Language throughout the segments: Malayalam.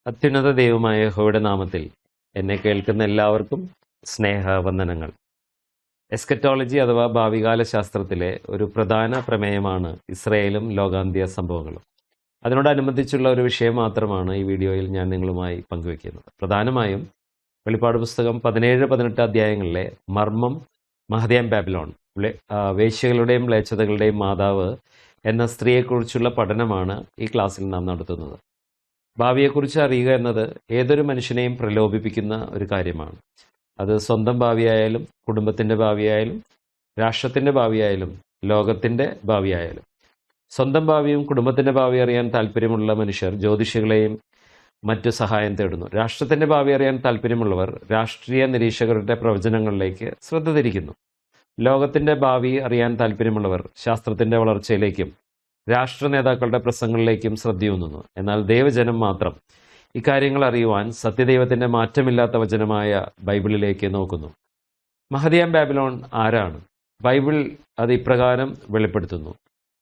അത്യുന്നത ദൈവമായ യഹോവയുടെ നാമത്തിൽ എന്നെ കേൾക്കുന്ന എല്ലാവർക്കും സ്നേഹവന്ദനങ്ങൾ. എസ്കറ്റോളജി അഥവാ ഭാവികാല ശാസ്ത്രത്തിലെ ഒരു പ്രധാന പ്രമേയമാണ് ഇസ്രയേലും ലോകാന്ത്യ സംഭവങ്ങളും. അതിനോടനുബന്ധിച്ചുള്ള ഒരു വിഷയം മാത്രമാണ് ഈ വീഡിയോയിൽ ഞാൻ നിങ്ങളുമായി പങ്കുവയ്ക്കുന്നത്. പ്രധാനമായും വെളിപ്പാട് പുസ്തകം 17-18 അധ്യായങ്ങളിലെ മർമ്മം മഹദിയാം ബാബിലോൺ, വേശ്യകളുടെയും മ്ലേച്ഛതകളുടെയും മാതാവ് എന്ന സ്ത്രീയെക്കുറിച്ചുള്ള പഠനമാണ് ഈ ക്ലാസ്സിൽ നാം നടത്തുന്നത്. ഭാവിയെക്കുറിച്ച് അറിയുക എന്നത് ഏതൊരു മനുഷ്യനെയും പ്രലോഭിപ്പിക്കുന്ന ഒരു കാര്യമാണ്. അത് സ്വന്തം ഭാവിയായാലും, കുടുംബത്തിൻ്റെ ഭാവിയായാലും, രാഷ്ട്രത്തിൻ്റെ ഭാവിയായാലും, ലോകത്തിൻ്റെ ഭാവിയായാലും. സ്വന്തം ഭാവിയും കുടുംബത്തിൻ്റെ ഭാവി അറിയാൻ താല്പര്യമുള്ള മനുഷ്യർ ജ്യോതിഷികളെയും മറ്റു സഹായം തേടുന്നു. രാഷ്ട്രത്തിൻ്റെ ഭാവി അറിയാൻ താല്പര്യമുള്ളവർ രാഷ്ട്രീയ നിരീക്ഷകരുടെ പ്രവചനങ്ങളിലേക്ക് ശ്രദ്ധ തിരിക്കുന്നു. ലോകത്തിൻ്റെ ഭാവി അറിയാൻ താല്പര്യമുള്ളവർ ശാസ്ത്രത്തിൻ്റെ വളർച്ചയിലേക്കും രാഷ്ട്ര നേതാക്കളുടെ പ്രസംഗങ്ങളിലേക്കും ശ്രദ്ധയൂന്നുന്നു. എന്നാൽ ദൈവജനം മാത്രം ഇക്കാര്യങ്ങൾ അറിയുവാൻ സത്യദൈവത്തിൻ്റെ മാറ്റമില്ലാത്ത വചനമായ ബൈബിളിലേക്ക് നോക്കുന്നു. മഹദിയാം ബാബിലോൺ ആരാണ്? ബൈബിൾ അത് ഇപ്രകാരം വെളിപ്പെടുത്തുന്നു: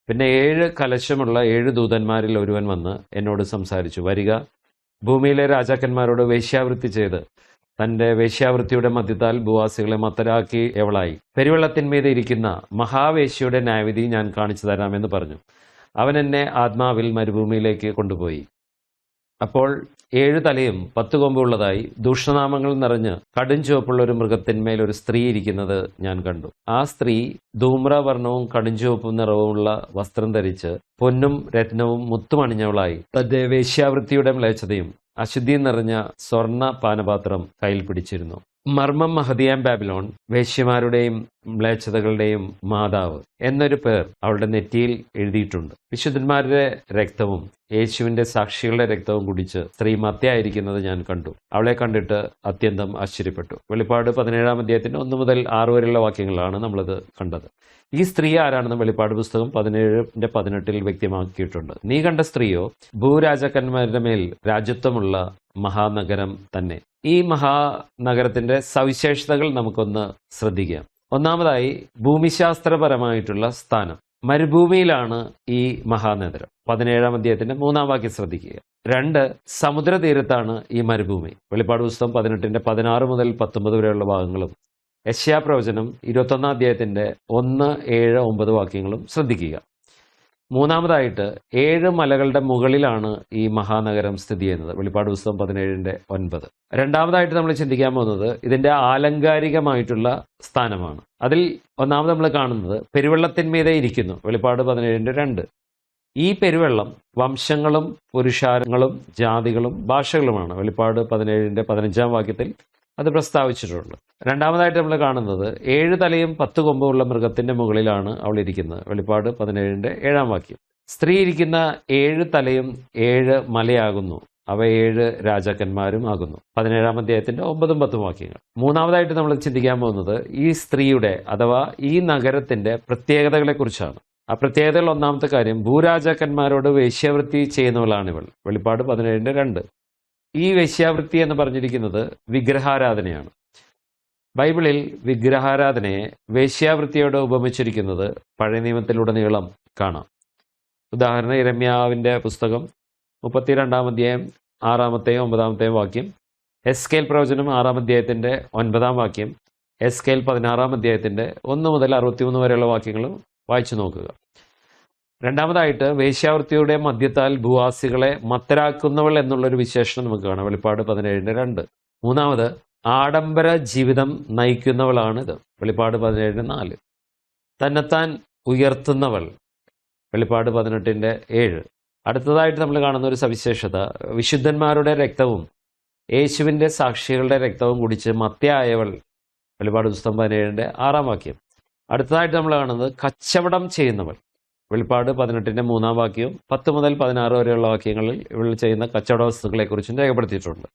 പിന്നെ 7 കലശമുള്ള 7 ദൂതന്മാരിൽ ഒരുവൻ വന്ന് എന്നോട് സംസാരിച്ചു, വരിക, ഭൂമിയിലെ രാജാക്കന്മാരോട് വേശ്യാവൃത്തി ചെയ്ത് തൻ്റെ വേശ്യാവൃത്തിയുടെ മധ്യത്താൽ ഭൂവാസികളെ മത്തരാക്കിയവളായി പെരുവെള്ളത്തിന്മീതെ ഇരിക്കുന്ന മഹാവേശ്യയുടെ ന്യായവിധി ഞാൻ കാണിച്ചു തരാമെന്ന് പറഞ്ഞു. അവൻ എന്നെ ആത്മാവിൽ മരുഭൂമിയിലേക്ക് കൊണ്ടുപോയി. അപ്പോൾ 7 തലയും 10 കൊമ്പുള്ളതായി ദൂഷണനാമങ്ങൾ നിറഞ്ഞ് കടും ചുവപ്പുള്ള ഒരു മൃഗത്തിന്മേൽ ഒരു സ്ത്രീ ഇരിക്കുന്നത് ഞാൻ കണ്ടു. ആ സ്ത്രീ ധൂമ്രവർണ്ണവും കടും ചുവപ്പും നിറവുമുള്ള വസ്ത്രം ധരിച്ച് പൊന്നും രത്നവും മുത്തുമണിഞ്ഞവളായി തന്റെ വേശ്യാവൃത്തിയുടെ മ്ലേച്ഛതയും അശുദ്ധിയും നിറഞ്ഞ സ്വർണ്ണ പാനപാത്രം കയ്യിൽ പിടിച്ചിരുന്നു. മർമ്മം മഹദിയാം ബാബിലോൺ, വേശ്യമാരുടെയും മ്ലേച്ഛതകളുടെയും മാതാവ് എന്നൊരു പേർ അവളുടെ നെറ്റിയിൽ എഴുതിയിട്ടുണ്ട്. വിശുദ്ധന്മാരുടെ രക്തവും യേശുവിന്റെ സാക്ഷികളുടെ രക്തവും കുടിച്ച് സ്ത്രീ മത്തയായിരിക്കുന്നത് ഞാൻ കണ്ടു. അവളെ കണ്ടിട്ട് അത്യന്തം ആശ്ചര്യപ്പെട്ടു. വെളിപ്പാട് 17-ാം അധ്യായത്തിന്റെ 1 മുതൽ 6 വരെയുള്ള വാക്യങ്ങളാണ് നമ്മളത് കണ്ടത്. ഈ സ്ത്രീ ആരാണെന്ന് വെളിപ്പാട് പുസ്തകം 17-18 വ്യക്തമാക്കിയിട്ടുണ്ട്. നീ കണ്ട സ്ത്രീയോ ഭൂരാജാക്കന്മാരുടെ മേൽ രാജ്യത്വമുള്ള മഹാനഗരം തന്നെ. ഈ മഹാനഗരത്തിന്റെ സവിശേഷതകൾ നമുക്കൊന്ന് ശ്രദ്ധിക്കാം. ഒന്നാമതായി, ഭൂമിശാസ്ത്രപരമായിട്ടുള്ള സ്ഥാനം. മരുഭൂമിയിലാണ് ഈ മഹാനഗരം. 17-ാം അധ്യായത്തിന്റെ 3-ാം വാക്യം ശ്രദ്ധിക്കുക. 2, സമുദ്രതീരത്താണ് ഈ മരുഭൂമി. വെളിപ്പാട് പുസ്തകം 18-ന്റെ 16 മുതൽ 19 വരെയുള്ള ഭാഗങ്ങളും യെശയ്യാ പ്രവചനം 21-ാം അധ്യായത്തിന്റെ 1, 7, 9 വാക്യങ്ങളും ശ്രദ്ധിക്കുക. മൂന്നാമതായിട്ട്, 7 മലകളുടെ മുകളിലാണ് ഈ മഹാനഗരം സ്ഥിതി ചെയ്യുന്നത്. വെളിപ്പാട് പുസ്തകം 17-ന്റെ 9. രണ്ടാമതായിട്ട് നമ്മൾ ചിന്തിക്കാൻ പോകുന്നത് ഇതിന്റെ ആലങ്കാരികമായിട്ടുള്ള സ്ഥാനമാണ്. അതിൽ ഒന്നാമത് നമ്മൾ കാണുന്നത് പെരുവെള്ളത്തിന്മീതെ ഇരിക്കുന്നു. വെളിപ്പാട് 17-ന്റെ 2. ഈ പെരുവെള്ളം വംശങ്ങളും പുരുഷാരങ്ങളും ജാതികളും ഭാഷകളുമാണ്. വെളിപ്പാട് 17-ന്റെ 15-ാം വാക്യത്തിൽ അത് പ്രസ്താവിച്ചിട്ടുണ്ട്. രണ്ടാമതായിട്ട് നമ്മൾ കാണുന്നത് 7 തലയും 10 കൊമ്പുമുള്ള മൃഗത്തിന്റെ മുകളിലാണ് അവൾ ഇരിക്കുന്നത്. വെളിപ്പാട് 17-ന്റെ 7-ാം വാക്യം. സ്ത്രീ ഇരിക്കുന്ന 7 തലയും 7 മലയാകുന്നു, അവ 7 രാജാക്കന്മാരും ആകുന്നു. 17-ാം അധ്യായത്തിന്റെ 9-ഉം 10-ഉം വാക്യങ്ങൾ. മൂന്നാമതായിട്ട് നമ്മൾ ചിന്തിക്കാൻ പോകുന്നത് ഈ സ്ത്രീയുടെ അഥവാ ഈ നഗരത്തിന്റെ പ്രത്യേകതകളെ കുറിച്ചാണ്. ആ പ്രത്യേകതകൾ ഒന്നാമത്തെ കാര്യം, ഭൂരാജാക്കന്മാരോട് വേശ്യാവൃത്തി ചെയ്യുന്നവളാണിവൾ. വെളിപ്പാട് 17-ന്റെ 2. ഈ വേശ്യാവൃത്തി എന്ന് പറഞ്ഞിരിക്കുന്നത് വിഗ്രഹാരാധനയാണ്. ബൈബിളിൽ വിഗ്രഹാരാധനയെ വേശ്യാവൃത്തിയോട് ഉപമിച്ചിരിക്കുന്നത് പഴയ നിയമത്തിലുടനീളം കാണാം. ഉദാഹരണം, യിരെമ്യാവിന്റെ പുസ്തകം 32-ാം അധ്യായം 6-ാമത്തെയും 9-ാമത്തെയും വാക്യം, എസ്കേൽ പ്രവചനം 6-ാം അധ്യായത്തിന്റെ 9-ാം വാക്യം, എസ്കേൽ 16-ാം അധ്യായത്തിന്റെ 1 മുതൽ 63 വരെയുള്ള വാക്യങ്ങളും വായിച്ചു നോക്കുക. രണ്ടാമതായിട്ട്, വേശ്യാവൃത്തിയുടെ മധ്യത്താൽ ഭൂവാസികളെ മത്തരാക്കുന്നവൾ എന്നുള്ളൊരു വിശേഷണം നമുക്ക് കാണാം. വെളിപ്പാട് 17-ന്റെ 2. മൂന്നാമത്, ആഡംബര ജീവിതം നയിക്കുന്നവളാണിത്. വെളിപ്പാട് 17-ന്റെ 4. തന്നെത്താൻ ഉയർത്തുന്നവൾ. വെളിപ്പാട് 18-ന്റെ 7. അടുത്തതായിട്ട് നമ്മൾ കാണുന്ന ഒരു സവിശേഷത, വിശുദ്ധന്മാരുടെ രക്തവും യേശുവിന്റെ സാക്ഷികളുടെ രക്തവും കുടിച്ച് മത്തയായവൾ. വെളിപ്പാട് പുസ്തകം 17-ന്റെ 6-ാം വാക്യം. അടുത്തതായിട്ട് നമ്മൾ കാണുന്നത് കച്ചവടം ചെയ്യുന്നവൾ. വെളിപ്പാട് 18-ന്റെ 3-ാം വാക്യവും 10 മുതൽ 16 വരെയുള്ള വാക്യങ്ങളിൽ ഇവൾ ചെയ്യുന്ന കച്ചവട വസ്തുക്കളെക്കുറിച്ചും രേഖപ്പെടുത്തിയിട്ടുണ്ട്.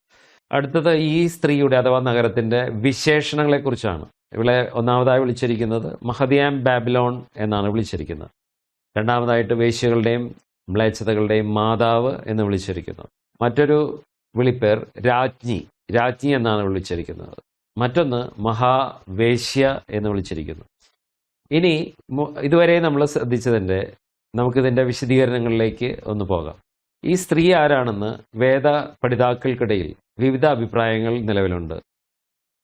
അടുത്തത് ഈ സ്ത്രീയുടെ അഥവാ നഗരത്തിന്റെ വിശേഷണങ്ങളെക്കുറിച്ചാണ്. ഇവളെ ഒന്നാമതായി വിളിച്ചിരിക്കുന്നത് മഹദിയാം ബാബിലോൺ എന്നാണ് വിളിച്ചിരിക്കുന്നത്. രണ്ടാമതായിട്ട്, വേശ്യകളുടെയും മ്ലേച്ഛതകളുടെയും മാതാവ് എന്ന് വിളിച്ചിരിക്കുന്നത്. മറ്റൊരു വിളിപ്പേർ രാജ്ഞി എന്നാണ് വിളിച്ചിരിക്കുന്നത്. മറ്റൊന്ന് മഹാവേശ്യ എന്ന് വിളിച്ചിരിക്കുന്നു. ഇനി ഇതുവരെ നമ്മൾ ശ്രദ്ധിച്ചതിൻ്റെ നമുക്കിതിൻ്റെ വിശദീകരണങ്ങളിലേക്ക് ഒന്ന് പോകാം. ഈ സ്ത്രീ ആരാണെന്ന് വേദ പഠിതാക്കൾക്കിടയിൽ വിവിധ അഭിപ്രായങ്ങൾ നിലവിലുണ്ട്.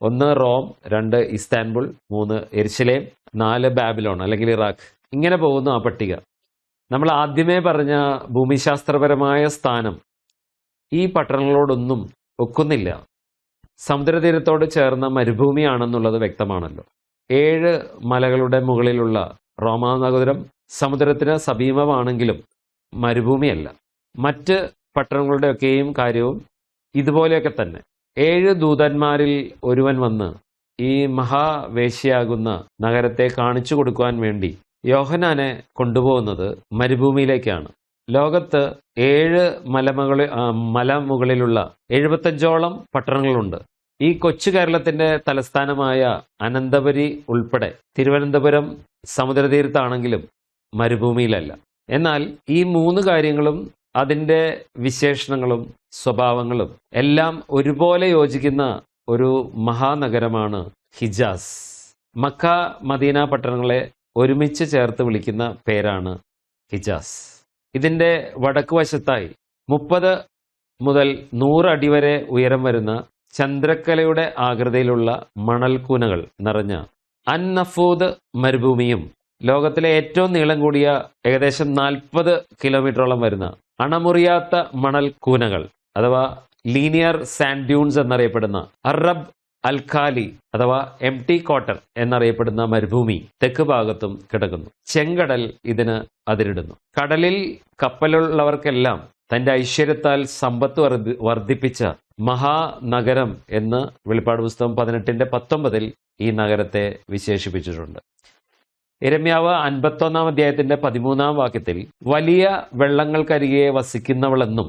1 റോം, 2 ഇസ്താൻബുൾ, 3 എരുശലേം, 4 ബാബിലോൺ അല്ലെങ്കിൽ ഇറാഖ്. ഇങ്ങനെ പോകുന്നു ആ പട്ടിക. നമ്മൾ ആദ്യമേ പറഞ്ഞ ഭൂമിശാസ്ത്രപരമായ സ്ഥാനം ഈ പട്ടണങ്ങളോടൊന്നും ഒക്കുന്നില്ല. സമുദ്രതീരത്തോട് ചേർന്ന മരുഭൂമിയാണെന്നുള്ളത് വ്യക്തമാണല്ലോ. 7 മലകളുടെ മുകളിലുള്ള റോമാ നഗരം സമുദ്രത്തിന് സമീപമാണെങ്കിലും മരുഭൂമിയല്ല. മറ്റ് പട്ടണങ്ങളുടെയൊക്കെയും കാര്യവും ഇതുപോലെയൊക്കെ തന്നെ. 7 ദൂതന്മാരിൽ ഒരുവൻ വന്ന് ഈ മഹാവേശ്യയാകുന്ന നഗരത്തെ കാണിച്ചു കൊടുക്കുവാൻ വേണ്ടി യോഹന്നാനെ കൊണ്ടുപോകുന്നത് മരുഭൂമിയിലേക്കാണ്. ലോകത്ത് 7 മലമുകളിലുള്ള 75ഓളം പട്ടണങ്ങളുണ്ട്. ഈ കൊച്ചു കേരളത്തിന്റെ തലസ്ഥാനമായ അനന്തപുരി ഉൾപ്പെടെ തിരുവനന്തപുരം സമുദ്രതീരത്താണെങ്കിലും മരുഭൂമിയിലല്ല. എന്നാൽ ഈ 3 കാര്യങ്ങളും അതിൻ്റെ വിശേഷണങ്ങളും സ്വഭാവങ്ങളും എല്ലാം ഒരുപോലെ യോജിക്കുന്ന ഒരു മഹാനഗരമാണ് ഹിജാസ്. മക്ക, മദീന പട്ടണങ്ങളെ ഒരുമിച്ച് ചേർത്ത് വിളിക്കുന്ന പേരാണ് ഹിജാസ്. ഇതിൻ്റെ വടക്ക് വശത്തായി 30 മുതൽ 100 അടി വരെ ഉയരം വരുന്ന ചന്ദ്രക്കലയുടെ ആകൃതിയിലുള്ള മണൽക്കൂനകൾ നിറഞ്ഞ അൻ-നഫൂദ് മരുഭൂമിയും ലോകത്തിലെ ഏറ്റവും നീളം കൂടിയ ഏകദേശം 40 കിലോമീറ്ററോളം വരുന്ന അണമുറിയാത്ത മണൽക്കൂനകൾ അഥവാ ലീനിയർ സാൻഡ് ഡ്യൂൺസ് എന്നറിയപ്പെടുന്ന അറബ് അൽഖാലി അഥവാ എം ടി കോട്ടർ എന്നറിയപ്പെടുന്ന മരുഭൂമി തെക്ക് ഭാഗത്തും കിടക്കുന്നു. ചെങ്കടൽ ഇതിന് അതിരിടുന്നു. കടലിൽ കപ്പലുള്ളവർക്കെല്ലാം തന്റെ ഐശ്വര്യത്താൽ സമ്പത്ത് വർദ്ധിപ്പിച്ച മഹാനഗരം എന്ന് വെളിപ്പാട് പുസ്തകം 18:19 ഈ നഗരത്തെ വിശേഷിപ്പിച്ചിട്ടുണ്ട്. യിരെമ്യാവ് 51-ാം അധ്യായത്തിന്റെ 13-ാം വാക്യത്തിൽ വലിയ വെള്ളങ്ങൾക്കരികെ വസിക്കുന്നവളെന്നും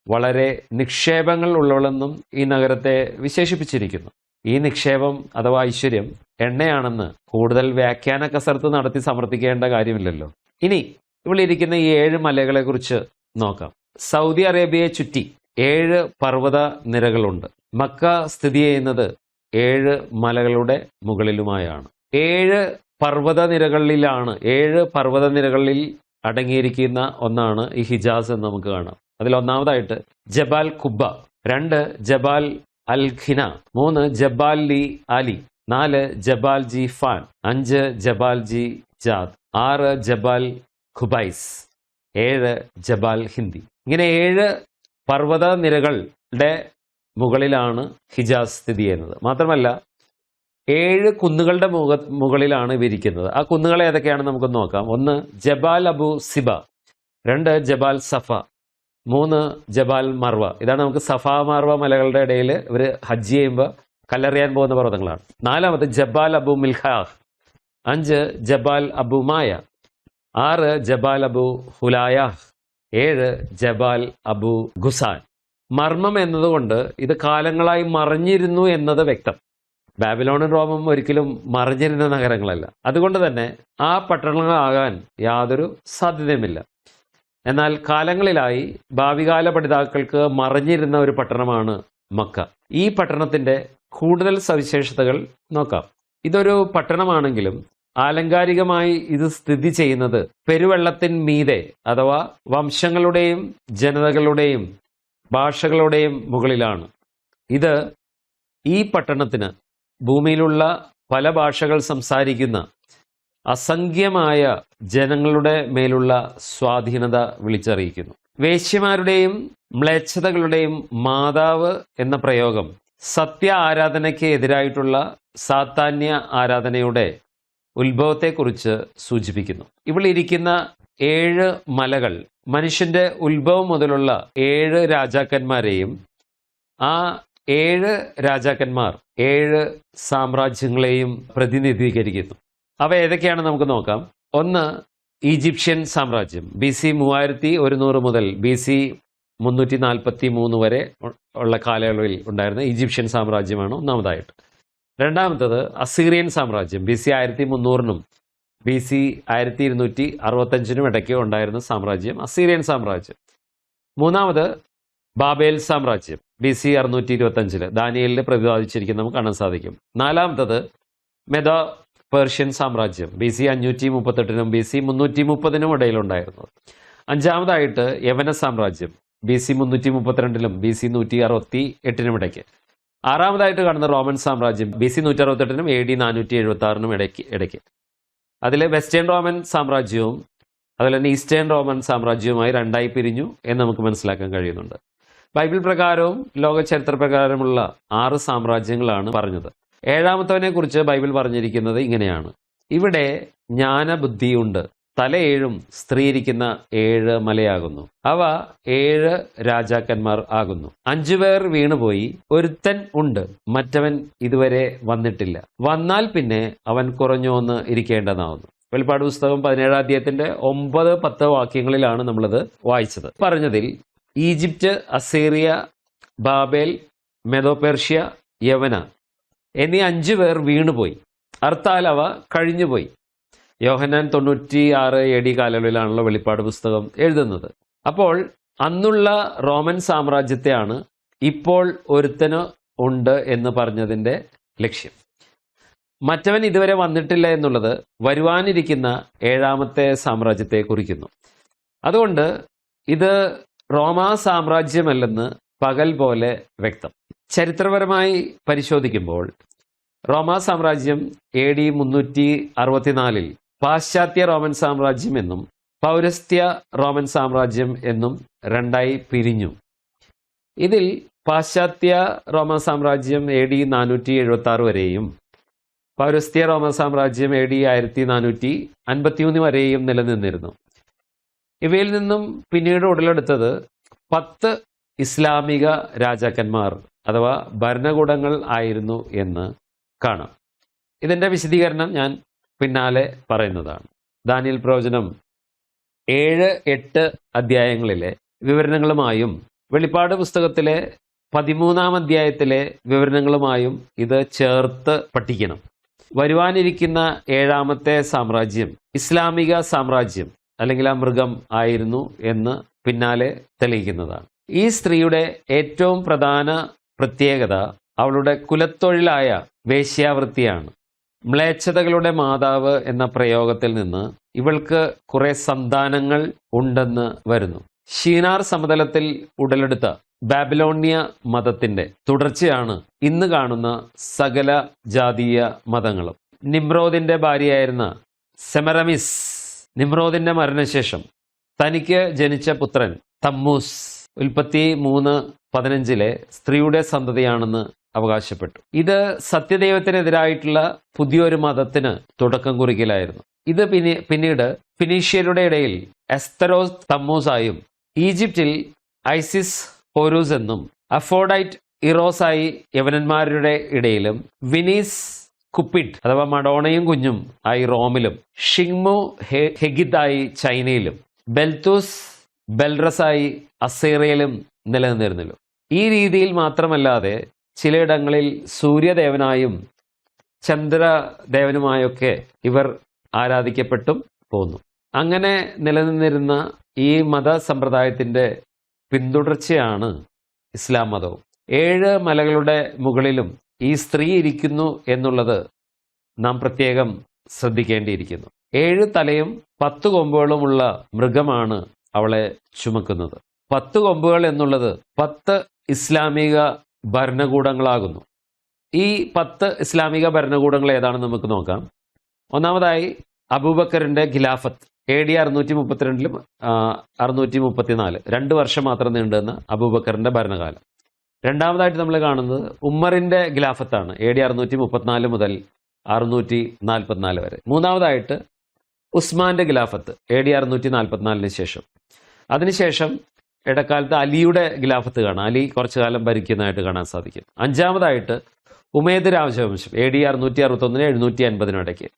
വളരെ നിക്ഷേപങ്ങൾ ഉള്ളവളെന്നും ഈ നഗരത്തെ വിശേഷിപ്പിച്ചിരിക്കുന്നു. ഈ നിക്ഷേപം അഥവാ ഐശ്വര്യം എണ്ണയാണെന്ന് കൂടുതൽ വ്യാഖ്യാന കസർത്ത് നടത്തി സമർത്ഥിക്കേണ്ട കാര്യമില്ലല്ലോ. ഇനി ഇവിടെ ഇരിക്കുന്ന ഈ 7 മലകളെ കുറിച്ച് നോക്കാം. സൗദി അറേബ്യയെ ചുറ്റി 7 പർവ്വത നിരകളുണ്ട്. മക്ക സ്ഥിതി ചെയ്യുന്നത് 7 മലകളുടെ മുകളിലുമായാണ്. 7 പർവ്വത നിരകളിൽ അടങ്ങിയിരിക്കുന്ന ഒന്നാണ് ഈ ഹിജാസ് എന്ന് നമുക്ക് കാണാം. അതിൽ ഒന്നാമതായിട്ട് ജബാൽ കുബ്ബ, 2 ജബാൽ അൽ ഖിന, 3 ജബാൽ ലി അലി, 4 ജബാൽ ജി ഫാൻ, 5 ജബാൽ ജി ജാദ്, 6 ജബാൽ ഖുബൈസ്, 7 ജബാൽ ഹിന്ദി. ഇങ്ങനെ 7 പർവ്വത നിരകളുടെ മുകളിലാണ് ഹിജാസ് സ്ഥിതി ചെയ്യുന്നത്. മാത്രമല്ല 7 കുന്നുകളുടെ മുകളിലാണ് ഇവരിക്കുന്നത്. ആ കുന്നുകൾ ഏതൊക്കെയാണെന്ന് നമുക്ക് നോക്കാം. 1 ജബാൽ അബു സിബ, 2 ജബാൽ സഫ, 3 ജബാൽ മർവ. ഇതാണ് നമുക്ക് സഫ മർവ മലകളുടെ ഇടയിൽ ഇവർ ഹജ്ജ് ചെയ്യുമ്പോൾ കല്ലെറിയാൻ പോകുന്ന പർവ്വതങ്ങളാണ്. 4 ജബാൽ അബു മിൽഹാഹ്, 5 ജബാൽ അബു മായ, 6 ജബാൽ അബു ഹുലായാഹ്, 7 ജബാൽ അബു ഗുസാൻ. മർമ്മം എന്നതുകൊണ്ട് ഇത് കാലങ്ങളായി മറിഞ്ഞിരുന്നു എന്നത് വ്യക്തം. ബാബിലോണും റോമും ഒരിക്കലും മറിഞ്ഞിരുന്ന നഗരങ്ങളല്ല. അതുകൊണ്ട് തന്നെ ആ പട്ടണങ്ങളാകാൻ യാതൊരു സാധ്യതയുമില്ല. എന്നാൽ കാലങ്ങളിലായി ഭാവികാല പഠിതാക്കൾക്ക് മറിഞ്ഞിരുന്ന ഒരു പട്ടണമാണ് മക്ക. ഈ പട്ടണത്തിന്റെ കൂടുതൽ സവിശേഷതകൾ നോക്കാം. ഇതൊരു പട്ടണമാണെങ്കിലും ആലങ്കാരികമായി ഇത് സ്ഥിതി ചെയ്യുന്നത് പെരുവെള്ളത്തിന്മീതെ അഥവാ വംശങ്ങളുടെയും ജനതകളുടെയും ഭാഷകളുടെയും മുകളിലാണ്. ഇത് ഈ പട്ടണത്തിന് ഭൂമിയിലുള്ള പല ഭാഷകൾ സംസാരിക്കുന്ന അസംഖ്യമായ ജനങ്ങളുടെ മേലുള്ള സ്വാധീനത വിളിച്ചറിയിക്കുന്നു. വേശ്യമാരുടെയും മ്ലേച്ഛതകളുടെയും മാതാവ് എന്ന പ്രയോഗം സത്യ ആരാധനയ്ക്ക് എതിരായിട്ടുള്ള സാത്താന്യ ആരാധനയുടെ ഉത്ഭവത്തെക്കുറിച്ച് സൂചിപ്പിക്കുന്നു. ഇവിടെ ഇരിക്കുന്ന 7 മലകൾ മനുഷ്യന്റെ ഉത്ഭവം മുതലുള്ള 7 രാജാക്കന്മാരെയും ആ 7 രാജാക്കന്മാർ 7 സാമ്രാജ്യങ്ങളെയും പ്രതിനിധീകരിക്കുന്നു. അവ ഏതൊക്കെയാണെന്ന് നമുക്ക് നോക്കാം. 1 ഈജിപ്ഷ്യൻ സാമ്രാജ്യം, BC 3100 മുതൽ BC 343 വരെ ഉള്ള കാലയളവിൽ ഉണ്ടായിരുന്ന ഈജിപ്ഷ്യൻ സാമ്രാജ്യമാണ് ഒന്നാമതായിട്ട്. രണ്ടാമത്തത് അസീറിയൻ സാമ്രാജ്യം, BC 1300-നും BC 1265-നും ഇടയ്ക്ക് ഉണ്ടായിരുന്ന സാമ്രാജ്യം അസീറിയൻ സാമ്രാജ്യം. മൂന്നാമത് ബാബേൽ സാമ്രാജ്യം, BC 625 ദാനിയേലിൽ പ്രതിപാദിച്ചിരിക്കുന്നത് നമുക്ക് കാണാൻ സാധിക്കും. നാലാമത്തത് മെദോ പേർഷ്യൻ സാമ്രാജ്യം, BC 538-നും BC 330-നും ഇടയിലുണ്ടായിരുന്നത്. അഞ്ചാമതായിട്ട് യവന സാമ്രാജ്യം BC 332 BC 168 ഇടയ്ക്ക്. ആറാമതായിട്ട് കാണുന്ന റോമൻ സാമ്രാജ്യം BC 168 AD 476 ഇടയ്ക്ക്. അതിൽ വെസ്റ്റേൺ റോമൻ സാമ്രാജ്യവും അതുപോലെ തന്നെ ഈസ്റ്റേൺ റോമൻ സാമ്രാജ്യവുമായി രണ്ടായി പിരിഞ്ഞു എന്ന് നമുക്ക് മനസ്സിലാക്കാൻ കഴിയുന്നുണ്ട്. ബൈബിൾ പ്രകാരവും ലോക ചരിത്ര പ്രകാരമുള്ള 6 സാമ്രാജ്യങ്ങളാണ് പറഞ്ഞത്. ഏഴാമത്തവനെ കുറിച്ച് ബൈബിൾ പറഞ്ഞിരിക്കുന്നത് ഇങ്ങനെയാണ്: ഇവിടെ ജ്ഞാനബുദ്ധിയുണ്ട്, തല 7 സ്ത്രീ ഇരിക്കുന്ന 7 മലയാകുന്നു, അവ 7 രാജാക്കന്മാർ ആകുന്നു. 5 പേർ വീണുപോയി, ഒരുത്തൻ ഉണ്ട്, മറ്റവൻ ഇതുവരെ വന്നിട്ടില്ല, വന്നാൽ പിന്നെ അവൻ കുറഞ്ഞോന്ന് ഇരിക്കേണ്ടതാവുന്നു. വെളിപ്പാട് പുസ്തകം 17 അധ്യായത്തിന്റെ 9-10 വാക്യങ്ങളിലാണ് നമ്മളത് വായിച്ചത്. പറഞ്ഞതിൽ ഈജിപ്റ്റ്, അസീറിയ, ബാബേൽ, മെദോപേർഷ്യ, യവന എന്നീ 5 പേർ വീണുപോയി, അർത്താൽ അവ കഴിഞ്ഞുപോയി. യോഹന്നാൻ 96 AD കാലയളവിലാണല്ലോ വെളിപ്പാട് പുസ്തകം എഴുതുന്നത്. അപ്പോൾ അന്നുള്ള റോമൻ സാമ്രാജ്യത്തെയാണ് ഇപ്പോൾ ഒരുത്തന് ഉണ്ട് എന്ന് പറഞ്ഞതിൻ്റെ ലക്ഷ്യം. മറ്റവൻ ഇതുവരെ വന്നിട്ടില്ല എന്നുള്ളത് വരുവാനിരിക്കുന്ന 7ാമത്തെ സാമ്രാജ്യത്തെ കുറിക്കുന്നു. അതുകൊണ്ട് ഇത് റോമാ സാമ്രാജ്യമല്ലെന്ന് പകൽ പോലെ വ്യക്തം. ചരിത്രപരമായി പരിശോധിക്കുമ്പോൾ റോമാ സാമ്രാജ്യം AD 364 പാശ്ചാത്യ റോമൻ സാമ്രാജ്യം എന്നും പൗരസ്ത്യ റോമൻ സാമ്രാജ്യം എന്നും രണ്ടായി പിരിഞ്ഞു. ഇതിൽ പാശ്ചാത്യ റോമൻ സാമ്രാജ്യം AD 476 വരെയും പൗരസ്ത്യ റോമൻ സാമ്രാജ്യം AD 1453 വരെയും നിലനിന്നിരുന്നു. ഇവയിൽ നിന്നും പിന്നീട് ഉടലെടുത്തത് 10 ഇസ്ലാമിക രാജാക്കന്മാർ അഥവാ ഭരണകൂടങ്ങൾ ആയിരുന്നു എന്ന് കാണാം. ഇതിൻ്റെ വിശദീകരണം ഞാൻ പിന്നാലെ പറയുന്നതാണ്. ദാനിയേൽ പ്രവചനം 7-8 അധ്യായങ്ങളിലെ വിവരണങ്ങളുമായും വെളിപ്പാട് പുസ്തകത്തിലെ 13-ാം അധ്യായത്തിലെ വിവരണങ്ങളുമായും ഇത് ചേർത്ത് പഠിക്കണം. വരുവാനിരിക്കുന്ന 7ാമത്തെ സാമ്രാജ്യം ഇസ്ലാമിക സാമ്രാജ്യം അല്ലെങ്കിൽ ആ മൃഗം ആയിരുന്നു എന്ന് പിന്നാലെ തെളിയിക്കുന്നതാണ്. ഈ സ്ത്രീയുടെ ഏറ്റവും പ്രധാന പ്രത്യേകത അവളുടെ കുലത്തൊഴിലായ വേശ്യാവൃത്തിയാണ്. മ്ലേച്ഛതകളുടെ മാതാവ് എന്ന പ്രയോഗത്തിൽ നിന്ന് ഇവൾക്ക് കുറെ സന്താനങ്ങൾ ഉണ്ടെന്ന് വരുന്നു. ഷീനാർ സമതലത്തിൽ ഉടലെടുത്ത ബാബിലോണിയ മതത്തിന്റെ തുടർച്ചയാണ് ഇന്ന് കാണുന്ന സകല ജാതീയ മതങ്ങളും. നിമ്രോദിന്റെ ഭാര്യയായിരുന്ന സെമറമിസ് നിമ്രോദിന്റെ മരണശേഷം തനിക്ക് ജനിച്ച പുത്രൻ തമ്മൂസ് ഉൽപ്പത്തി 3:15 സ്ത്രീയുടെ സന്തതിയാണെന്ന് അവകാശപ്പെട്ടു. ഇത് സത്യദൈവത്തിനെതിരായിട്ടുള്ള പുതിയൊരു മതത്തിന് തുടക്കം കുറിക്കലായിരുന്നു. ഇത് പിന്നീട് ഫിനീഷ്യരുടെ ഇടയിൽ എസ്തരോസ് തമ്മൂസായും ഈജിപ്തിൽ ഐസിസ് ഹോരൂസ് എന്നും അഫോഡൈറ്റ് ഇറോസായി യവനന്മാരുടെ ഇടയിലും വിനീസ് കുപ്പിഡ് അഥവാ മഡോണയും കുഞ്ഞും ആയി റോമിലും ഷിങ്മു ഹെഗിദായി ചൈനയിലും ബെൽത്തൂസ് ബെൽറസായി അസീറിയയിലും നിലനിന്നിരുന്നല്ലോ. ഈ രീതിയിൽ മാത്രമല്ലാതെ ചിലയിടങ്ങളിൽ സൂര്യദേവനായും ചന്ദ്രദേവനുമായൊക്കെ ഇവർ ആരാധിക്കപ്പെട്ടും പോന്നു. അങ്ങനെ നിലനിന്നിരുന്ന ഈ മതസമ്പ്രദായത്തിൻ്റെ പിന്തുടർച്ചയാണ് ഇസ്ലാം മതവും. 7 മലകളുടെ മുകളിലും ഈ സ്ത്രീ ഇരിക്കുന്നു എന്നുള്ളത് നാം പ്രത്യേകം ശ്രദ്ധിക്കേണ്ടിയിരിക്കുന്നു. 7 തലയും 10 കൊമ്പുകളുമുള്ള മൃഗമാണ് അവളെ ചുമക്കുന്നത്. 10 കൊമ്പുകൾ എന്നുള്ളത് 10 ഇസ്ലാമിക ഭരണകൂടങ്ങളാകുന്നു. ഈ 10 ഇസ്ലാമിക ഭരണകൂടങ്ങൾ ഏതാണെന്ന് നമുക്ക് നോക്കാം. ഒന്നാമതായി അബൂബക്കറിന്റെ ഖിലാഫത്ത് AD 632 634 2 വർഷം മാത്രം നീണ്ടുന്ന അബൂബക്കറിന്റെ ഭരണകാലം. രണ്ടാമതായിട്ട് നമ്മൾ കാണുന്നത് ഉമ്മറിന്റെ ഖിലാഫത്താണ് AD 634 മുതൽ 644 വരെ. മൂന്നാമതായിട്ട് ഉസ്മാന്റെ ഖിലാഫത്ത് AD 644 ശേഷം. അതിനുശേഷം ഇടക്കാലത്ത് അലിയുടെ ഖിലാഫത്ത് കാണാം. അലി കുറച്ചു കാലം ഭരിക്കുന്നതായിട്ട് കാണാൻ സാധിക്കും. അഞ്ചാമതായിട്ട് ഉമേദ് രാജവംശം AD 661-750 ഇടയ്ക്ക്.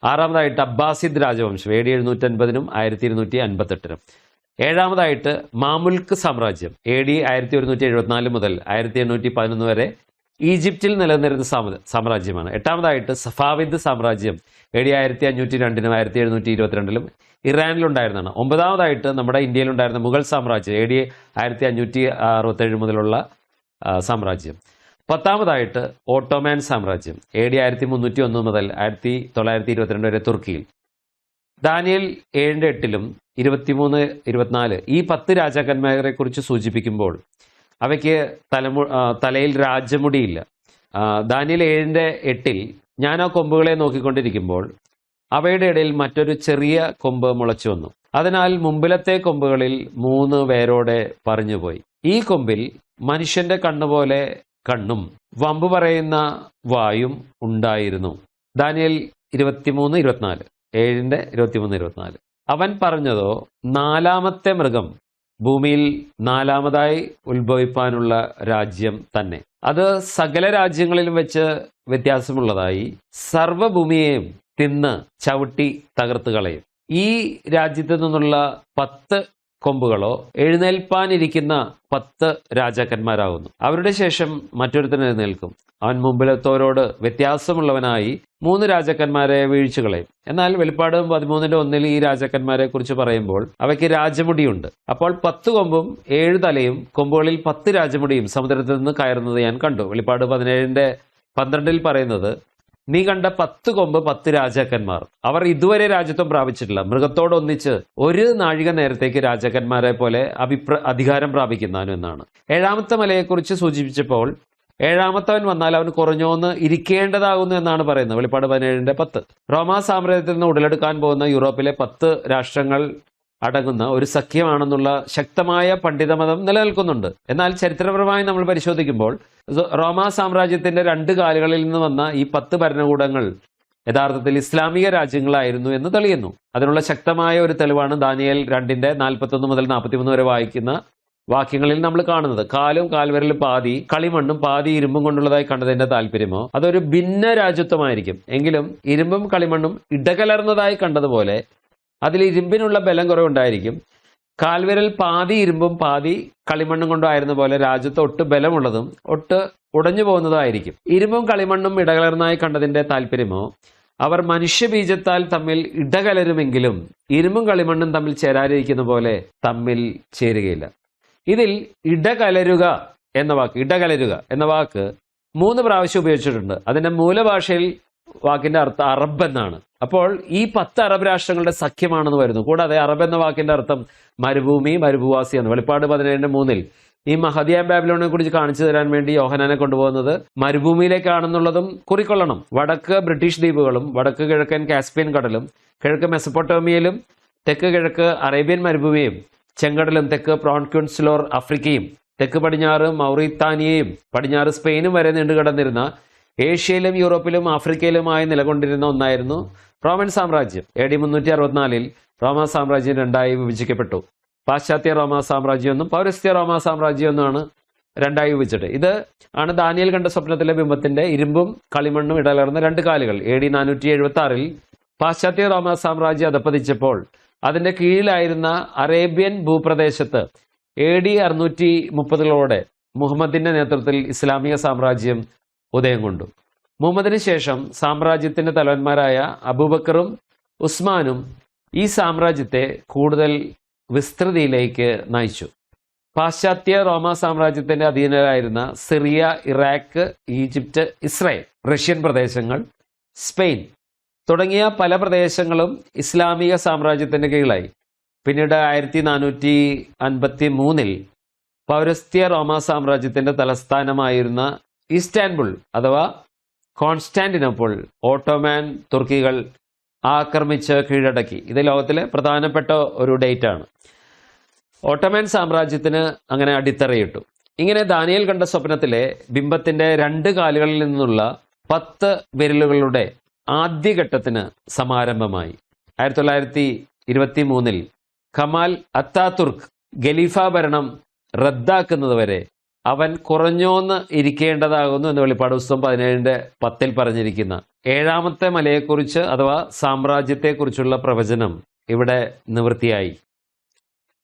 ആറാമതായിട്ട് അബ്ബാസിദ് രാജവംശം AD 750 1258. ഏഴാമതായിട്ട് മാമുൽക്ക് സാമ്രാജ്യം AD 1174 മുതൽ 1811 വരെ ഈജിപ്തിൽ നിലനിന്നിരുന്ന സാമ്രാജ്യമാണ്. എട്ടാമതായിട്ട് സഫാവിദ് സാമ്രാജ്യം AD 1502 1722 ഇറാനിലുണ്ടായിരുന്നതാണ്. ഒമ്പതാമതായിട്ട് നമ്മുടെ ഇന്ത്യയിലുണ്ടായിരുന്ന മുഗൾ സാമ്രാജ്യം AD 1567 മുതലുള്ള സാമ്രാജ്യം. പത്താമതായിട്ട് ഓട്ടോമാൻ സാമ്രാജ്യം AD 1301 മുതൽ 1922 വരെ തുർക്കിയിൽ. ദാനിയേൽ 7-8 23, 24 ഈ 10 രാജാക്കന്മാരെ കുറിച്ച് സൂചിപ്പിക്കുമ്പോൾ അവയ്ക്ക് തലയിൽ രാജമുടിയില്ല. ദാനിയേൽ 7:8 ഞാൻ ആ കൊമ്പുകളെ നോക്കിക്കൊണ്ടിരിക്കുമ്പോൾ അവയുടെ ഇടയിൽ മറ്റൊരു ചെറിയ കൊമ്പ് മുളച്ചു വന്നു. അതിനാൽ മുമ്പിലത്തെ കൊമ്പുകളിൽ 3 വേരോടെ പറിഞ്ഞുപോയി. ഈ കൊമ്പിൽ മനുഷ്യന്റെ കണ്ണുപോലെ കണ്ണും വമ്പ് പറയുന്ന വായും ഉണ്ടായിരുന്നു. ദാനിയേൽ 23, 24 7:23, 24 അവൻ പറഞ്ഞതോ, 4ാമത്തെ മൃഗം ഭൂമിയിൽ 4ാമതായി ഉത്ഭവിപ്പാനുള്ള രാജ്യം തന്നെ. അത് സകല രാജ്യങ്ങളിലും വെച്ച് വ്യത്യാസമുള്ളതായി സർവ്വഭൂമിയെയും തിന്ന് ചവിട്ടി തകർത്ത് കളയും. ഈ രാജ്യത്തു നിന്നുള്ള 10 കൊമ്പുകളോ എഴുന്നേൽപ്പാനിരിക്കുന്ന 10 രാജാക്കന്മാരാകുന്നു. അവരുടെ ശേഷം മറ്റൊരുത്തൻ എഴുന്നേൽക്കും. അവൻ മുമ്പിലത്തോരോട് വ്യത്യാസമുള്ളവനായി 3 രാജാക്കന്മാരെ വീഴ്ച കളയും. എന്നാൽ വെളിപ്പാട് 13:1 ഈ രാജാക്കന്മാരെ കുറിച്ച് പറയുമ്പോൾ അവയ്ക്ക് രാജമുടിയുണ്ട്. അപ്പോൾ 10 കൊമ്പും 7 തലയും കൊമ്പുകളിൽ 10 രാജമുടിയും സമുദ്രത്തിൽ നിന്ന് കയറുന്നത് ഞാൻ കണ്ടു. വെളിപ്പാട് 17:12 പറയുന്നത്, നീ കണ്ട 10 കൊമ്പ് 10 രാജാക്കന്മാർ, അവർ ഇതുവരെ രാജ്യത്വം പ്രാപിച്ചിട്ടില്ല. മൃഗത്തോടൊന്നിച്ച് 1 നാഴിക നേരത്തേക്ക് രാജാക്കന്മാരെ പോലെ അധികാരം പ്രാപിക്കുന്നവനും എന്നാണ്. 7ാമത്തെ മലയെക്കുറിച്ച് സൂചിപ്പിച്ചപ്പോൾ 7ാമത്തവൻ വന്നാൽ അവൻ കുറഞ്ഞോന്ന് ഇരിക്കേണ്ടതാകുന്നു എന്നാണ് പറയുന്നത്. വെളിപ്പാട് 17:10 റോമാ സാമ്രാജ്യത്തിൽ നിന്ന് ഉടലെടുക്കാൻ പോകുന്ന യൂറോപ്പിലെ 10 രാഷ്ട്രങ്ങൾ അടങ്ങുന്ന ഒരു സഖ്യമാണെന്നുള്ള ശക്തമായ പണ്ഡിതമതം നിലനിൽക്കുന്നുണ്ട്. എന്നാൽ ചരിത്രപരമായി നമ്മൾ പരിശോധിക്കുമ്പോൾ റോമാ സാമ്രാജ്യത്തിന്റെ 2 കാലുകളിൽ നിന്ന് വന്ന ഈ 10 ഭരണകൂടങ്ങൾ യഥാർത്ഥത്തിൽ ഇസ്ലാമിക രാജ്യങ്ങളായിരുന്നു എന്ന് തെളിയുന്നു. അതിനുള്ള ശക്തമായ ഒരു തെളിവാണ് ദാനിയേൽ 2:41 മുതൽ 43 വരെ വായിക്കുന്ന വാക്യങ്ങളിൽ നമ്മൾ കാണുന്നത്. കാലും കാൽവിരലും പാതി കളിമണ്ണും പാതി ഇരുമ്പും കൊണ്ടുള്ളതായി കണ്ടതിന്റെ താല്പര്യമോ, അതൊരു ഭിന്ന രാജ്യത്വമായിരിക്കും. എങ്കിലും ഇരുമ്പും കളിമണ്ണും ഇടകലർന്നതായി കണ്ടതുപോലെ അതിൽ ഇരുമ്പിനുള്ള ബലം കുറവുണ്ടായിരിക്കും. കാൽവിരൽ പാതി ഇരുമ്പും പാതി കളിമണ്ണും കൊണ്ടായിരുന്ന പോലെ രാജ്യത്ത് ഒട്ട് ബലമുള്ളതും ഒട്ട് ഉടഞ്ഞു പോകുന്നതായിരിക്കും. ഇരുമ്പും കളിമണ്ണും ഇടകലർന്നായി കണ്ടതിന്റെ താല്പര്യമോ, അവർ മനുഷ്യബീജത്താൽ തമ്മിൽ ഇടകലരുമെങ്കിലും ഇരുമ്പും കളിമണ്ണും തമ്മിൽ ചേരാതിരിക്കുന്ന പോലെ തമ്മിൽ ചേരുകയില്ല. ഇതിൽ ഇടകലരുക എന്ന വാക്ക് 3 പ്രാവശ്യം ഉപയോഗിച്ചിട്ടുണ്ട്. അതിന്റെ മൂലഭാഷയിൽ വാക്കിന്റെ അർത്ഥം അറബ് എന്നാണ്. അപ്പോൾ ഈ 10 അറബ് രാഷ്ട്രങ്ങളുടെ സഖ്യമാണെന്ന് വരുന്നു. കൂടാതെ അറബ് എന്ന വാക്കിന്റെ അർത്ഥം മരുഭൂമി, മരുഭൂവാസി എന്ന്. വെളിപ്പാട് 17:3 ഈ മഹദിയ ബാബിലോണിനെ കുറിച്ച് കാണിച്ചു തരാൻ വേണ്ടി യോഹനാനെ കൊണ്ടുപോകുന്നത് മരുഭൂമിയിലേക്കാണെന്നുള്ളതും കുറിക്കൊള്ളണം. വടക്ക് ബ്രിട്ടീഷ് ദ്വീപുകളും വടക്ക് കിഴക്കൻ കാസ്പിയൻ കടലും കിഴക്ക് മെസപ്പൊട്ടോമിയയിലും തെക്ക് കിഴക്ക് അറേബ്യൻ മരുഭൂമിയും ചെങ്കടലും തെക്ക് പ്രോൺക്യൂൻസിലോർ ആഫ്രിക്കയും തെക്ക് പടിഞ്ഞാറ് മൗറിത്താനിയയും പടിഞ്ഞാറ് സ്പെയിനും വരെ നീണ്ടുകിടന്നിരുന്ന ഏഷ്യയിലും യൂറോപ്പിലും ആഫ്രിക്കയിലുമായി നിലകൊണ്ടിരുന്ന ഒന്നായിരുന്നു റോമൻ സാമ്രാജ്യം. AD 364 റോമാ സാമ്രാജ്യം 2ആയി വിഭജിക്കപ്പെട്ടു. പാശ്ചാത്യ റോമാ സാമ്രാജ്യം എന്നും പൗരസ്ത്യ റോമാ സാമ്രാജ്യം എന്നുമാണ് 2ആയി വിഭജിച്ചത്. ഇത് ആണ് ദാനിയേൽ കണ്ട സ്വപ്നത്തിലെ ബിംബത്തിന്റെ ഇരുമ്പും കളിമണ്ണും ഇടകലർന്ന 2 കാലുകൾ. AD 476 പാശ്ചാത്യ റോമാ സാമ്രാജ്യം അധപ്പതിച്ചപ്പോൾ അതിന്റെ കീഴിലായിരുന്ന അറേബ്യൻ ഭൂപ്രദേശത്ത് AD 630 മുഹമ്മദിന്റെ നേതൃത്വത്തിൽ ഇസ്ലാമിക സാമ്രാജ്യം ഉദയം കൊണ്ടു. മുഹമ്മദിന് ശേഷം സാമ്രാജ്യത്തിന്റെ തലവന്മാരായ അബൂബക്കറും ഉസ്മാനും ഈ സാമ്രാജ്യത്തെ കൂടുതൽ വിസ്തൃതിയിലേക്ക് നയിച്ചു. പാശ്ചാത്യ റോമാ സാമ്രാജ്യത്തിന്റെ അധീനരായിരുന്ന Syria, Iraq, Egypt, Israel, Russian പ്രദേശങ്ങൾ, സ്പെയിൻ തുടങ്ങിയ പല പ്രദേശങ്ങളും ഇസ്ലാമിക സാമ്രാജ്യത്തിന്റെ കീഴിലായി. പിന്നീട് 1453 പൗരസ്ത്യ റോമാ സാമ്രാജ്യത്തിന്റെ തലസ്ഥാനമായിരുന്ന ഇസ്താൻബുൾ അഥവാ കോൺസ്റ്റാന്റിനോപ്പിൾ ഓട്ടോമാൻ തുർക്കികൾ ആക്രമിച്ച് കീഴടക്കി. ഇത് ലോകത്തിലെ പ്രധാനപ്പെട്ട ഒരു ഡേറ്റ് ആണ്. ഓട്ടോമാൻ സാമ്രാജ്യത്തിന് അങ്ങനെ അടിത്തറയിട്ടു. ഇങ്ങനെ ദാനിയേൽ കണ്ട സ്വപ്നത്തിലെ ബിംബത്തിന്റെ 2 കാലുകളിൽ നിന്നുള്ള 10 വിരലുകളുടെ ആദ്യഘട്ടത്തിന് സമാരംഭമായി. 1923 കമാൽ അത്താതുർക്ക് ഖലീഫ ഭരണം റദ്ദാക്കുന്നതുവരെ അവൻ കുറഞ്ഞോന്ന് ഇരിക്കേണ്ടതാകുന്നു എന്ന് വെളിപ്പാട് പുസ്തകം 17:10 പറഞ്ഞിരിക്കുന്ന 7ാമത്തെ മലയെക്കുറിച്ച് അഥവാ സാമ്രാജ്യത്തെക്കുറിച്ചുള്ള പ്രവചനം ഇവിടെ നിവൃത്തിയായി.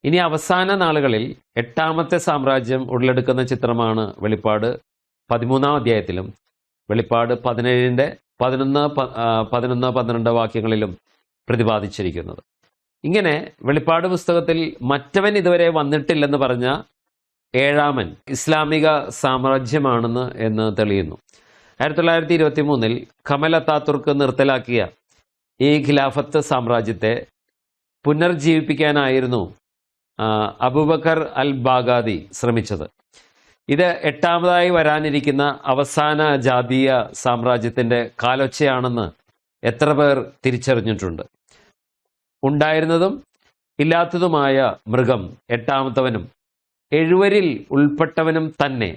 ഇനി അവസാന നാളുകളിൽ 8ാമത്തെ സാമ്രാജ്യം ഉടലെടുക്കുന്ന ചിത്രമാണ് വെളിപ്പാട് 13-ാം അധ്യായത്തിലും വെളിപ്പാട് 17:11-12 വാക്യങ്ങളിലും പ്രതിപാദിച്ചിരിക്കുന്നത്. ഇങ്ങനെ വെളിപ്പാട് പുസ്തകത്തിൽ മറ്റവൻ ഇതുവരെ വന്നിട്ടില്ലെന്ന് പറഞ്ഞ 7ാമൻ ഇസ്ലാമിക സാമ്രാജ്യമാണെന്ന് തെളിയുന്നു. 1923 കമൽ അത്താതുർക്ക് നിർത്തലാക്കിയ ഈ ഖിലാഫത്ത് സാമ്രാജ്യത്തെ പുനർജീവിപ്പിക്കാനായിരുന്നു അബൂബക്കർ അൽ ബാഗാദി ശ്രമിച്ചത്. ഇത് എട്ടാമതായി വരാനിരിക്കുന്ന അവസാന ജാതീയ സാമ്രാജ്യത്തിൻ്റെ കാലൊച്ചയാണെന്ന് എത്ര പേർ തിരിച്ചറിഞ്ഞിട്ടുണ്ട്? ഉണ്ടായിരുന്നതും ഇല്ലാത്തതുമായ മൃഗം എട്ടാമത്തവനും എഴുവരിൽ ഉൾപ്പെട്ടവനും തന്നെ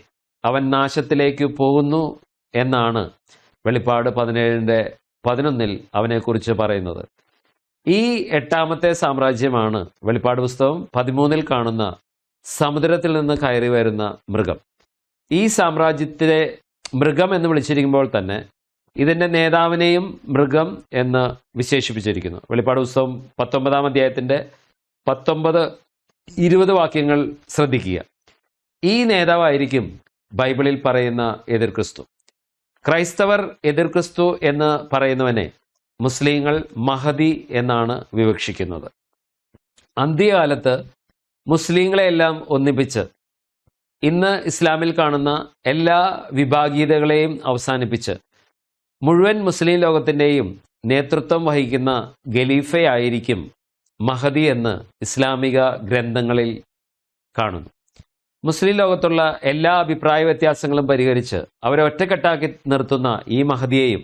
അവൻ നാശത്തിലേക്ക് പോകുന്നു എന്നാണ് വെളിപ്പാട് 17:11 അവനെക്കുറിച്ച് പറയുന്നത്. ഈ എട്ടാമത്തെ സാമ്രാജ്യമാണ് വെളിപ്പാട് പുസ്തകം 13 കാണുന്ന സമുദ്രത്തിൽ നിന്ന് കയറി വരുന്ന മൃഗം. ഈ സാമ്രാജ്യത്തിലെ മൃഗം എന്ന് വിളിച്ചിരിക്കുമ്പോൾ തന്നെ ഇതിൻ്റെ നേതാവിനെയും മൃഗം എന്ന് വിശേഷിപ്പിച്ചിരിക്കുന്നു. വെളിപ്പാട് പുസ്തകം 19-ാം അധ്യായത്തിൻ്റെ 19-20 വാക്യങ്ങൾ ശ്രദ്ധിക്കുക. ഈ നേതാവായിരിക്കും ബൈബിളിൽ പറയുന്ന എതിർ ക്രിസ്തു. ക്രൈസ്തവർ എതിർ ക്രിസ്തു എന്ന് പറയുന്നവനെ മുസ്ലിങ്ങൾ മഹദി എന്നാണ് വിവക്ഷിക്കുന്നത്. അന്ത്യകാലത്ത് മുസ്ലിങ്ങളെയെല്ലാം ഒന്നിപ്പിച്ച് ഇന്ന് ഇസ്ലാമിൽ കാണുന്ന എല്ലാ വിഭാഗീയതകളെയും അവസാനിപ്പിച്ച് മുഴുവൻ മുസ്ലിം ലോകത്തിൻ്റെയും നേതൃത്വം വഹിക്കുന്ന ഖലീഫയായിരിക്കും മഹദി എന്ന് ഇസ്ലാമിക ഗ്രന്ഥങ്ങളിൽ കാണുന്നു. മുസ്ലിം ലോകത്തുള്ള എല്ലാ അഭിപ്രായ വ്യത്യാസങ്ങളും പരിഹരിച്ച് അവരെ ഒറ്റക്കെട്ടാക്കി നിർത്തുന്ന ഈ മഹദിയെയും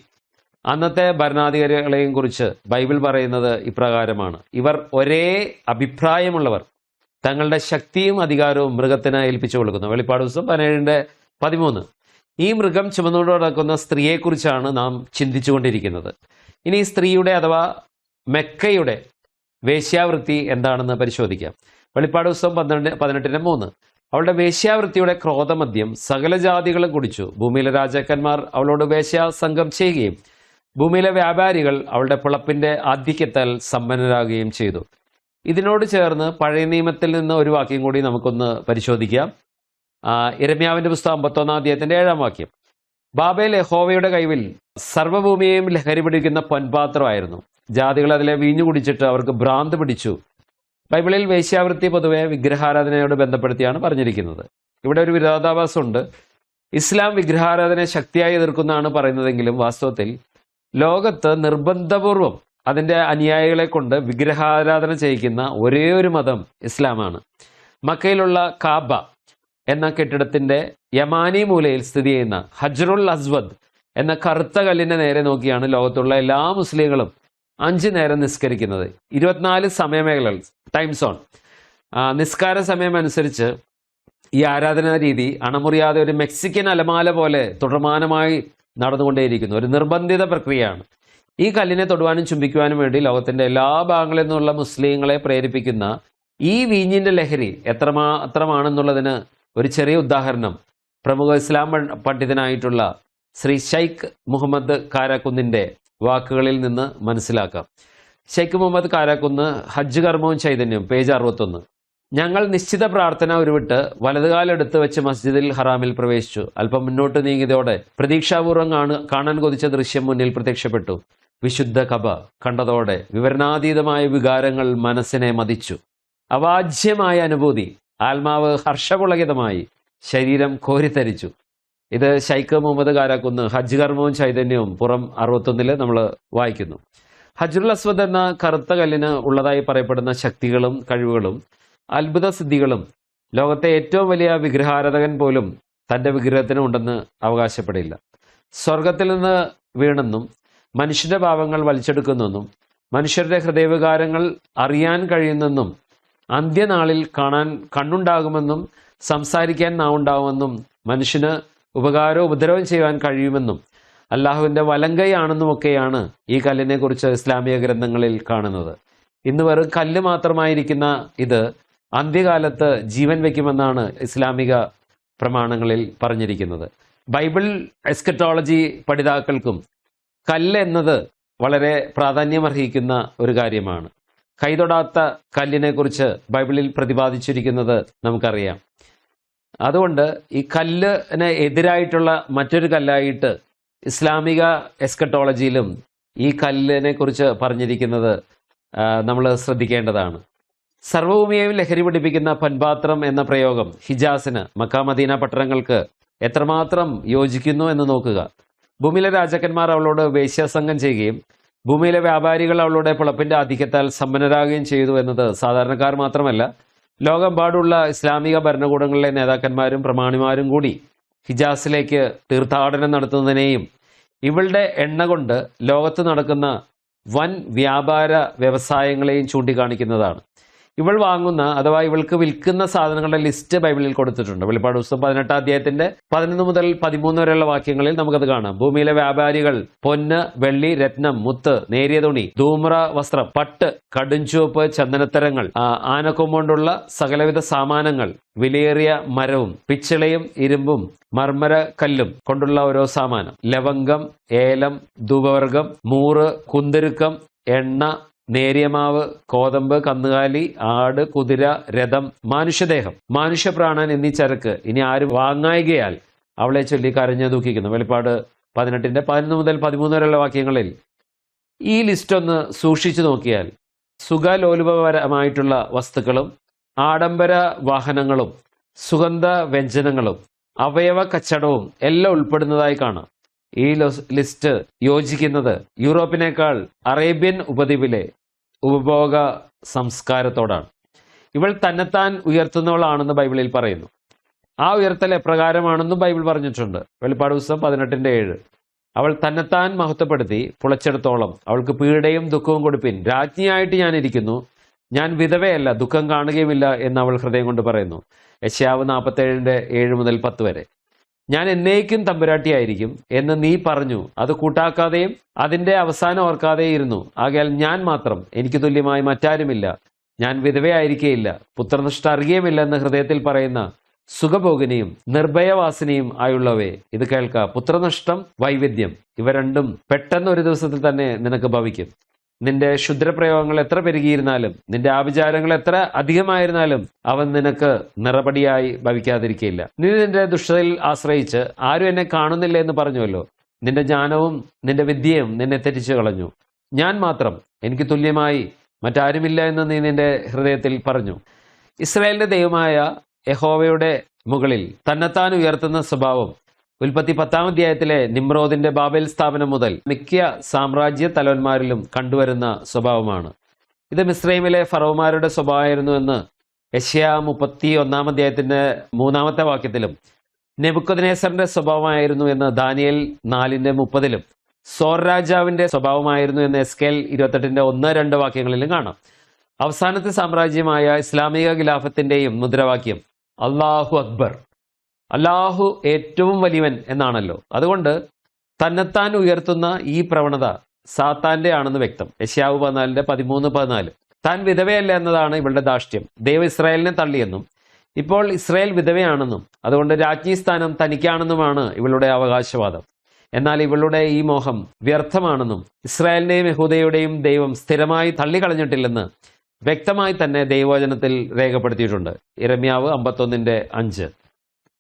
അന്നത്തെ ഭരണാധികാരികളെയും കുറിച്ച് ബൈബിൾ പറയുന്നത് ഇപ്രകാരമാണ്: ഇവർ ഒരേ അഭിപ്രായമുള്ളവർ, തങ്ങളുടെ ശക്തിയും അധികാരവും മൃഗത്തിന് ഏൽപ്പിച്ചു കൊടുക്കുന്നു. വെളിപ്പാട് പുസ്തകം 17:13. ഈ മൃഗം ചുമന്നുകൊണ്ട് നടക്കുന്ന സ്ത്രീയെക്കുറിച്ചാണ് നാം ചിന്തിച്ചുകൊണ്ടിരിക്കുന്നത്. ഇനി സ്ത്രീയുടെ അഥവാ മെക്കയുടെ വേശ്യാവൃത്തി എന്താണെന്ന് പരിശോധിക്കാം. വെളിപ്പാട് പുസ്തകം 18:3. അവളുടെ വേശ്യാവൃത്തിയുടെ ക്രോധമദ്യം സകല ജാതികളും കുടിച്ചു. ഭൂമിയിലെ രാജാക്കന്മാർ അവളോട് വേശ്യാസംഗം ചെയ്യുകയും ഭൂമിയിലെ വ്യാപാരികൾ അവളുടെ പിളപ്പിന്റെ ആധിക്യത്താൽ സമ്പന്നരാകുകയും ചെയ്തു. ഇതിനോട് ചേർന്ന് പഴയ നിയമത്തിൽ നിന്ന് ഒരു വാക്യം കൂടി നമുക്കൊന്ന് പരിശോധിക്കാം. യിരെമ്യാവിന്റെ പുസ്തകം 51-ാം അധ്യായത്തിന്റെ 7-ാം വാക്യം: ബാബേൽ യഹോവയുടെ കൈവിൽ സർവ്വഭൂമിയെയും ലഹരി പിടിക്കുന്ന പൊൻപാത്രമായിരുന്നു. ജാതികൾ അതിലെ വീഞ്ഞു കുടിച്ചിട്ട് അവർക്ക് ഭ്രാന്ത് പിടിച്ചു. ബൈബിളിൽ വേശ്യാവൃത്തി പൊതുവെ വിഗ്രഹാരാധനയോട് ബന്ധപ്പെടുത്തിയാണ് പറഞ്ഞിരിക്കുന്നത്. ഇവിടെ ഒരു വിരോധാഭാസമുണ്ട്. ഇസ്ലാം വിഗ്രഹാരാധനയെ ശക്തിയായി എതിർക്കുന്നതാണ് പറയുന്നതെങ്കിലും വാസ്തവത്തിൽ ലോകത്ത് നിർബന്ധപൂർവം അതിൻ്റെ അനുയായികളെ കൊണ്ട് വിഗ്രഹാരാധന ചെയ്യിക്കുന്ന ഒരേ ഒരു മതം ഇസ്ലാമാണ്. മക്കയിലുള്ള കാബ എന്ന കെട്ടിടത്തിൻ്റെ യമാനി മൂലയിൽ സ്ഥിതി ചെയ്യുന്ന ഹജ്റുൽ അസ്വദ് എന്ന കറുത്ത കല്ലിൻ്റെ നേരെ നോക്കിയാണ് ലോകത്തുള്ള എല്ലാ മുസ്ലിങ്ങളും 5 നേരം നിസ്കരിക്കുന്നത്. 24 സമയമേഖലകൾ, ടൈം സോൺ. നിസ്കാര സമയം അനുസരിച്ച് ഈ ആരാധനാ രീതി അണമുറിയാതെ ഒരു മെക്സിക്കൻ അലമാല പോലെ തുടർമാനമായി നടന്നുകൊണ്ടേയിരിക്കുന്നു. ഒരു നിർബന്ധിത പ്രക്രിയയാണ്. ഈ കല്ലിനെ തൊടുവാനും ചുംബിക്കുവാനും വേണ്ടി ലോകത്തിൻ്റെ എല്ലാ ഭാഗങ്ങളിൽ നിന്നുള്ള മുസ്ലിങ്ങളെ പ്രേരിപ്പിക്കുന്ന ഈ വീഞ്ഞിൻ്റെ ലഹരി എത്രമാത്രമാണെന്നുള്ളതിന് ഒരു ചെറിയ ഉദാഹരണം പ്രമുഖ ഇസ്ലാം പണ്ഡിതനായിട്ടുള്ള ശ്രീ ഷൈഖ് മുഹമ്മദ് കാരാക്കുന്നിൻ്റെ വാക്കുകളിൽ നിന്ന് മനസ്സിലാക്കാം. ഷൈഖ് മുഹമ്മദ് കാരാക്കുന്ന് ഹജ്ജ് കർമ്മവും ചൈതന്യവും, പേജ് 61: ഞങ്ങൾ നിശ്ചിത പ്രാർത്ഥന ഉരുവിട്ട് വലതുകാലെടുത്ത് വെച്ച് മസ്ജിദിൽ ഹറാമിൽ പ്രവേശിച്ചു. അല്പം മുന്നോട്ട് നീങ്ങിയതോടെ പ്രതീക്ഷാപൂർവ്വം കാണാൻ കൊതിച്ച ദൃശ്യം മുന്നിൽ പ്രത്യക്ഷപ്പെട്ടു. വിശുദ്ധ കബ കണ്ടതോടെ വിവരണാതീതമായ വികാരങ്ങൾ മനസ്സിനെ മതിച്ചു. അവാച്യമായ അനുഭൂതി, ആത്മാവ് ഹർഷപുളകിതമായി, ശരീരം കോരിത്തരിച്ചു. ഇത് ഷൈഖ് മുഹമ്മദ് കാരാക്കുന്ന് ഹജ്ജ് കർമ്മവും ചൈതന്യവും പുറം 61 നമ്മൾ വായിക്കുന്നു. ഹജ്റുൽ അസ്വദ് എന്ന കറുത്ത കല്ലിന് ഉള്ളതായി പറയപ്പെടുന്ന ശക്തികളും കഴിവുകളും അത്ഭുത സിദ്ധികളും ലോകത്തെ ഏറ്റവും വലിയ വിഗ്രഹാരാധകൻ പോലും തൻ്റെ വിഗ്രഹത്തിന് ഉണ്ടെന്ന് അവകാശപ്പെടില്ല. സ്വർഗത്തിൽ നിന്ന് വീണെന്നും മനുഷ്യന്റെ പാവങ്ങൾ വലിച്ചെടുക്കുന്നെന്നും മനുഷ്യരുടെ ഹൃദയവികാരങ്ങൾ അറിയാൻ കഴിയുന്നെന്നും അന്ത്യനാളിൽ കാണാൻ കണ്ണുണ്ടാകുമെന്നും സംസാരിക്കാൻ നാവുണ്ടാകുമെന്നും മനുഷ്യന് ഉപകാരവും ഉപദ്രവം ചെയ്യാൻ കഴിയുമെന്നും അള്ളാഹുവിൻ്റെ വലങ്കയാണെന്നുമൊക്കെയാണ് ഈ കല്ലിനെ കുറിച്ച് ഇസ്ലാമിക ഗ്രന്ഥങ്ങളിൽ കാണുന്നത്. ഇന്ന് വെറും കല്ല് മാത്രമായിരിക്കുന്ന ഇത് അന്ത്യകാലത്ത് ജീവൻ വയ്ക്കുമെന്നാണ് ഇസ്ലാമിക പ്രമാണങ്ങളിൽ പറഞ്ഞിരിക്കുന്നത്. ബൈബിൾ എസ്കറ്റോളജി പഠിതാക്കൾക്കും കല്ല് എന്നത് വളരെ പ്രാധാന്യമർഹിക്കുന്ന ഒരു കാര്യമാണ്. കൈതൊടാത്ത കല്ലിനെ കുറിച്ച് ബൈബിളിൽ പ്രതിപാദിച്ചിരിക്കുന്നത് നമുക്കറിയാം. അതുകൊണ്ട് ഈ കല്ലിന് എതിരായിട്ടുള്ള മറ്റൊരു കല്ലായിട്ട് ഇസ്ലാമിക എസ്കറ്റോളജിയിലും ഈ കല്ലിനെ കുറിച്ച് പറഞ്ഞിരിക്കുന്നത് നമ്മൾ ശ്രദ്ധിക്കേണ്ടതാണ്. സർവ്വഭൂമിയെയും ലഹരി പിടിപ്പിക്കുന്ന പൊൻപാത്രം എന്ന പ്രയോഗം ഹിജാസിന്, മക്ക മദീന പട്ടണങ്ങൾക്ക് എത്രമാത്രം യോജിക്കുന്നു എന്ന് നോക്കുക. ഭൂമിയിലെ രാജാക്കന്മാർ അവളോട് വേശ്യാസംഗം ചെയ്യുകയും ഭൂമിയിലെ വ്യാപാരികൾ അവളുടെ പിളപ്പിന്റെ ആധിക്യത്താൽ സമ്പന്നരാകുകയും ചെയ്തു എന്നത് സാധാരണക്കാർ മാത്രമല്ല, ലോകമെമ്പാടുള്ള ഇസ്ലാമിക ഭരണകൂടങ്ങളിലെ നേതാക്കന്മാരും പ്രമാണിമാരും കൂടി ഹിജാസിലേക്ക് തീർത്ഥാടനം നടത്തുന്നതിനെയും ഇവളുടെ എണ്ണ കൊണ്ട് ലോകത്ത് നടക്കുന്ന വൻ വ്യാപാര വ്യവസായങ്ങളെയും ചൂണ്ടിക്കാണിക്കുന്നതാണ്. ഇവൾ വാങ്ങുന്ന അഥവാ ഇവൾക്ക് വിൽക്കുന്ന സാധനങ്ങളുടെ ലിസ്റ്റ് ബൈബിളിൽ കൊടുത്തിട്ടുണ്ട്. വെളിപ്പാട് പുസ്തകം 18 അധ്യായത്തിന്റെ 11 മുതൽ 13 വരെയുള്ള വാക്യങ്ങളിൽ നമുക്കത് കാണാം. ഭൂമിയിലെ വ്യാപാരികൾ പൊന്ന്, വെള്ളി, രത്നം, മുത്ത്, നേരിയ തുണി, ധൂമ്ര വസ്ത്രം, പട്ട്, കടുംചുവപ്പ്, ചന്ദനത്തരങ്ങൾ, ആനക്കൊമ്പുകൊണ്ടുള്ള സകലവിധ സാമാനങ്ങൾ, വിലയേറിയ മരവും പിച്ചളയും ഇരുമ്പും മർമ്മര കല്ലും കൊണ്ടുള്ള ഓരോ സാമാനം, ലവംഗം, ഏലം, ധൂപവർഗം, മൂറ്, കുന്തിരുക്കം, എണ്ണ, നേരിയമാവ്, കോതമ്പ്, കന്നുകാലി, ആട്, കുതിര, രഥം, മനുഷ്യദേഹം, മനുഷ്യപ്രാണൻ എന്നീ ചരക്ക് ഇനി ആരും വാങ്ങായികയാൽ അവളെ ചൊല്ലി കരഞ്ഞു ദുഃഖിക്കുന്നു. വെളിപ്പാട് 18ന്റെ 11 മുതൽ 13 വരെയുള്ള വാക്യങ്ങളിൽ ഈ ലിസ്റ്റ് ഒന്ന് സൂക്ഷിച്ചു നോക്കിയാൽ സുഖലോലുപപരമായിട്ടുള്ള വസ്തുക്കളും ആഡംബര വാഹനങ്ങളും സുഗന്ധ വ്യഞ്ജനങ്ങളും അവയവ കച്ചടവും എല്ലാം ഉൾപ്പെടുന്നതായി കാണാം. ഈ ലിസ്റ്റ് യോജിക്കുന്നത് യൂറോപ്പിനേക്കാൾ അറേബ്യൻ ഉപദ്വീപിലെ ഉപഭോഗ സംസ്കാരത്തോടാണ്. ഇവൾ തന്നെത്താൻ ഉയർത്തുന്നവളാണെന്ന് ബൈബിളിൽ പറയുന്നു. ആ ഉയർത്തൽ എപ്രകാരമാണെന്നും ബൈബിൾ പറഞ്ഞിട്ടുണ്ട്. വെളിപ്പാട് പുസ്തകം 18:7. അവൾ തന്നെത്താൻ മഹത്വപ്പെടുത്തി പുളച്ചെടുത്തോളം അവൾക്ക് പീഡയും ദുഃഖവും കൊടുപ്പിൻ. രാജ്ഞിയായിട്ട് ഞാൻ ഇരിക്കുന്നു, ഞാൻ വിധവയല്ല, ദുഃഖം കാണുകയുമില്ല എന്ന് അവൾ ഹൃദയം കൊണ്ട് പറയുന്നു. യെശയ്യാവ് 47:7 മുതൽ 10 വരെ. ഞാൻ എന്നേക്കും തമ്പുരാട്ടിയായിരിക്കും എന്ന് നീ പറഞ്ഞു, അത് കൂട്ടാക്കാതെയും അതിന്റെ അവസാനം ഓർക്കാതെ ഇരുന്നു. ആകയാൽ ഞാൻ മാത്രം, എനിക്ക് തുല്യമായി മറ്റാരുമില്ല, ഞാൻ വിധവയായിരിക്കേയില്ല, പുത്രനഷ്ടം അറിയുകയുമില്ല എന്ന് ഹൃദയത്തിൽ പറയുന്ന സുഖഭോഗിനിയും നിർഭയവാസിനിയും ആയുള്ളവേ, ഇത് കേൾക്ക. പുത്രനഷ്ടം, വൈവിധ്യം, ഇവ രണ്ടും പെട്ടെന്ന് ഒരു ദിവസത്തിൽ തന്നെ നിനക്ക് ഭവിക്കും. നിന്റെ ക്ഷുദ്രപ്രയോഗങ്ങൾ എത്ര പെരുകിയിരുന്നാലും നിന്റെ ആഭിചാരങ്ങൾ എത്ര അധികമായിരുന്നാലും അവൻ നിനക്ക് നിറപടിയായി ഭവിക്കാതിരിക്കയില്ല. നീ നിന്റെ ദുഷ്ടതയിൽ ആശ്രയിച്ച് ആരും എന്നെ കാണുന്നില്ല എന്ന് പറഞ്ഞുവല്ലോ. നിന്റെ ജ്ഞാനവും നിന്റെ വിദ്യയും നിന്നെ തെറ്റിച്ചു കളഞ്ഞു. ഞാൻ മാത്രം, എനിക്ക് തുല്യമായി മറ്റാരുമില്ല എന്ന് നീ നിന്റെ ഹൃദയത്തിൽ പറഞ്ഞു. ഇസ്രായേലിന്റെ ദൈവമായ യഹോവയുടെ മുകളിൽ തന്നെത്താൻ ഉയർത്തുന്ന സ്വഭാവം ഉൽപ്പത്തി 10-ാം അധ്യായത്തിലെ നിമ്രോദിന്റെ ബാബേൽ സ്ഥാപനം മുതൽ മിക്ക സാമ്രാജ്യ തലവന്മാരിലും കണ്ടുവരുന്ന സ്വഭാവമാണ്. ഇത് മിസ്രൈമിലെ ഫറോമാരുടെ സ്വഭാവമായിരുന്നു എന്ന് യെശയ്യാ 31-ാം അധ്യായത്തിന്റെ 3-ാമത്തെ വാക്യത്തിലും, നെബൂഖദ്നേസറിന്റെ സ്വഭാവമായിരുന്നു എന്ന് ദാനിയേൽ 4:30-ലും, സോർ രാജാവിന്റെ സ്വഭാവമായിരുന്നു എന്ന് എസ്കേൽ 28ന്റെ 1-2 വാക്യങ്ങളിലും കാണാം. അവസാനത്തെ സാമ്രാജ്യമായ ഇസ്ലാമിക ഖിലാഫത്തിന്റെയും മുദ്രാവാക്യം അല്ലാഹു അക്ബർ, അല്ലാഹു ഏറ്റവും വലിയവൻ എന്നാണല്ലോ. അതുകൊണ്ട് തന്നെത്താൻ ഉയർത്തുന്ന ഈ പ്രവണത സാത്താന്റെ ആണെന്ന് വ്യക്തം. യെശയ്യാവ് 14:13-14. താൻ വിധവയല്ല എന്നതാണ് ഇവളുടെ ധാർഷ്ട്യം. ദൈവം ഇസ്രായേലിനെ തള്ളിയെന്നും ഇപ്പോൾ ഇസ്രായേൽ വിധവയാണെന്നും അതുകൊണ്ട് രാജ്ഞി സ്ഥാനം തനിക്കാണെന്നുമാണ് ഇവളുടെ അവകാശവാദം. എന്നാൽ ഇവളുടെ ഈ മോഹം വ്യർത്ഥമാണെന്നും ഇസ്രായേലിന്റെയും യഹൂദയുടെയും ദൈവം സ്ഥിരമായി തള്ളിക്കളഞ്ഞിട്ടില്ലെന്ന് വ്യക്തമായി തന്നെ ദൈവവചനത്തിൽ രേഖപ്പെടുത്തിയിട്ടുണ്ട്. യിരെമ്യാവ് 51:5.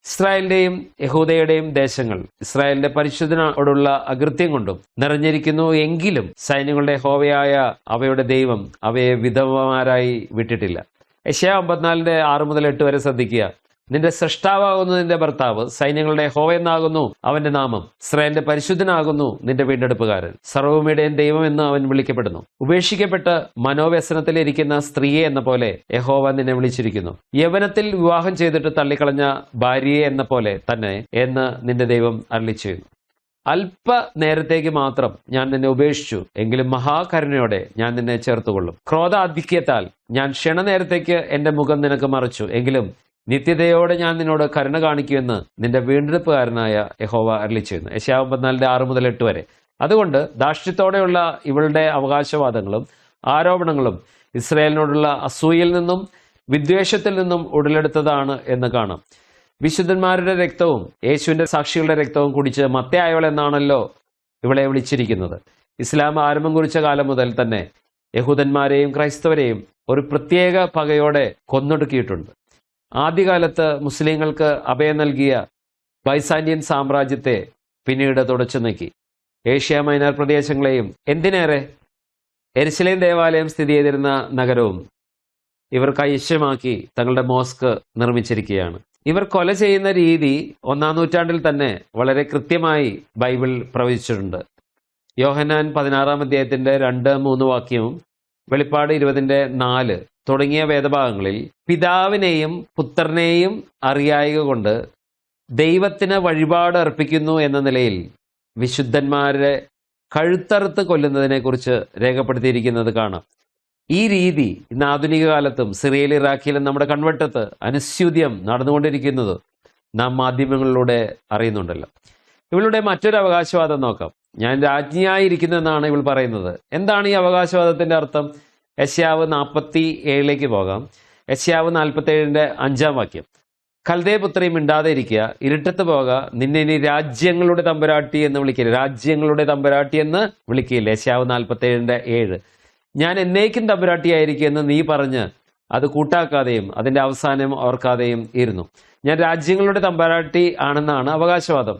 ഇസ്രായേലിന്റെയും യഹൂദയുടെയും ദേശങ്ങൾ ഇസ്രായേലിന്റെ പരിശുദ്ധനോടുള്ള അകൃത്യം കൊണ്ടും നിറഞ്ഞിരിക്കുന്നു. എങ്കിലും സൈന്യങ്ങളുടെ യഹോവയായ അവയുടെ ദൈവം അവയെ വിധവമാരായി വിട്ടിട്ടില്ല. യെശയ്യാ 54:6 മുതൽ 8 വരെ ശ്രദ്ധിക്കുക. നിന്റെ സൃഷ്ടാവാകുന്നു നിന്റെ ഭർത്താവ്, സൈന്യങ്ങളുടെ യഹോവ എന്നാകുന്നു അവന്റെ നാമം, ഇസ്രായേലിന്റെ പരിശുദ്ധനാകുന്നു നിന്റെ വീണ്ടെടുപ്പുകാരൻ, സർവ്വഭൂമിയുടെയും ദൈവം എന്ന് അവൻ വിളിക്കപ്പെടുന്നു. ഉപേക്ഷിക്കപ്പെട്ട് മനോവ്യസനത്തിലിരിക്കുന്ന സ്ത്രീയെ എന്ന പോലെ യഹോവ നിന്നെ വിളിച്ചിരിക്കുന്നു. യൗവനത്തിൽ വിവാഹം ചെയ്തിട്ട് തള്ളിക്കളഞ്ഞ ഭാര്യയെ എന്ന പോലെ തന്നെ എന്ന് നിന്റെ ദൈവം അരുളിച്ചെയ്യുന്നു. അല്പ നേരത്തേക്ക് മാത്രം ഞാൻ നിന്നെ ഉപേക്ഷിച്ചു, എങ്കിലും മഹാകരുണയോടെ ഞാൻ നിന്നെ ചേർത്തുകൊള്ളും. ക്രോധാധിക്യത്താൽ ഞാൻ ക്ഷണനേരത്തേക്ക് എന്റെ മുഖം നിനക്ക് മറച്ചു, എങ്കിലും നിത്യതയോടെ ഞാൻ നിന്നോട് കരുണ കാണിക്കുമെന്ന് നിന്റെ വീണ്ടെടുപ്പുകാരനായ യഹോവ അരുളിച്ചെയ്യുന്നു. യെശയ്യാ 54:6 മുതൽ 8 വരെ. അതുകൊണ്ട് ധാർഷ്ട്യത്തോടെയുള്ള ഇവളുടെ അവകാശവാദങ്ങളും ആരോപണങ്ങളും ഇസ്രായേലിനോടുള്ള അസൂയയിൽ നിന്നും വിദ്വേഷത്തിൽ നിന്നും ഉടലെടുത്തതാണ് എന്ന് കാണാം. വിശുദ്ധന്മാരുടെ രക്തവും യേശുവിന്റെ സാക്ഷികളുടെ രക്തവും കുടിച്ച് മത്തയായവൾ എന്നാണല്ലോ ഇവളെ വിളിച്ചിരിക്കുന്നത്. ഇസ്ലാം ആരംഭം കുറിച്ച കാലം മുതൽ തന്നെ യഹൂദന്മാരെയും ക്രൈസ്തവരെയും ഒരു പ്രത്യേക പകയോടെ കൊന്നൊടുക്കിയിട്ടുണ്ട്. ആദ്യകാലത്ത് മുസ്ലിങ്ങൾക്ക് അഭയം നൽകിയ ബൈസാന്റിയൻ സാമ്രാജ്യത്തെ പിന്നീട് തുടച്ചു നീക്കി. ഏഷ്യ മൈനർ പ്രദേശങ്ങളെയും എന്തിനേറെ യെരുശലേം ദേവാലയം സ്ഥിതി ചെയ്തിരുന്ന നഗരവും ഇവർ കൈവശമാക്കി തങ്ങളുടെ മോസ്ക് നിർമ്മിച്ചിരിക്കുകയാണ്. ഇവർ കൊല ചെയ്യുന്ന രീതി 1-ാം നൂറ്റാണ്ടിൽ തന്നെ വളരെ കൃത്യമായി ബൈബിൾ പ്രവചിച്ചിട്ടുണ്ട്. യോഹന്നാൻ 16-ാം അധ്യായത്തിന്റെ 2-3 വാക്യവും വെളിപ്പാട് 20-4 തുടങ്ങിയ വേദഭാഗങ്ങളിൽ പിതാവിനെയും പുത്രനെയും അറിയായക കൊണ്ട് ദൈവത്തിന് വഴിപാട് അർപ്പിക്കുന്നു എന്ന നിലയിൽ വിശുദ്ധന്മാരെ കഴുത്തറുത്ത് കൊല്ലുന്നതിനെക്കുറിച്ച് രേഖപ്പെടുത്തിയിരിക്കുന്നത് കാണാം. ഈ രീതി ഇന്ന് ആധുനിക കാലത്തും സിറിയയിൽ, ഇറാഖിലും നമ്മുടെ കൺവെട്ടത്ത് അനുസ്യൂദ്യം നടന്നുകൊണ്ടിരിക്കുന്നത് നാം മാധ്യമങ്ങളിലൂടെ അറിയുന്നുണ്ടല്ലോ. ഇവളുടെ മറ്റൊരു അവകാശവാദം നോക്കാം. ഞാൻ രാജ്ഞിയായിരിക്കുന്നു എന്നാണ് ഇവൾ പറയുന്നത്. എന്താണ് ഈ അവകാശവാദത്തിന്റെ അർത്ഥം? യെശയ്യാവ് 47 പോകാം. യെശയ്യാവ് 47-ന്റെ 5-ാം വാക്യം, കൽദയപുത്രി മിണ്ടാതെ ഇരിക്കുക, ഇരുട്ടത്ത് പോക, നിന്നെ ഇനി രാജ്യങ്ങളുടെ തമ്പുരാട്ടി എന്ന് വിളിക്കില്ല, രാജ്യങ്ങളുടെ തമ്പുരാട്ടി എന്ന് വിളിക്കില്ല. യെശയ്യാവ് 47-ന്റെ 7. ഞാൻ എന്നേക്കും തമ്പുരാട്ടിയായിരിക്കും എന്ന് നീ പറഞ്ഞ് അത് കൂട്ടാക്കാതെയും അതിന്റെ അവസാനം ഓർക്കാതെയും ഇരുന്നു. ഞാൻ രാജ്യങ്ങളുടെ തമ്പുരാട്ടി ആണെന്നാണ് അവകാശവാദം.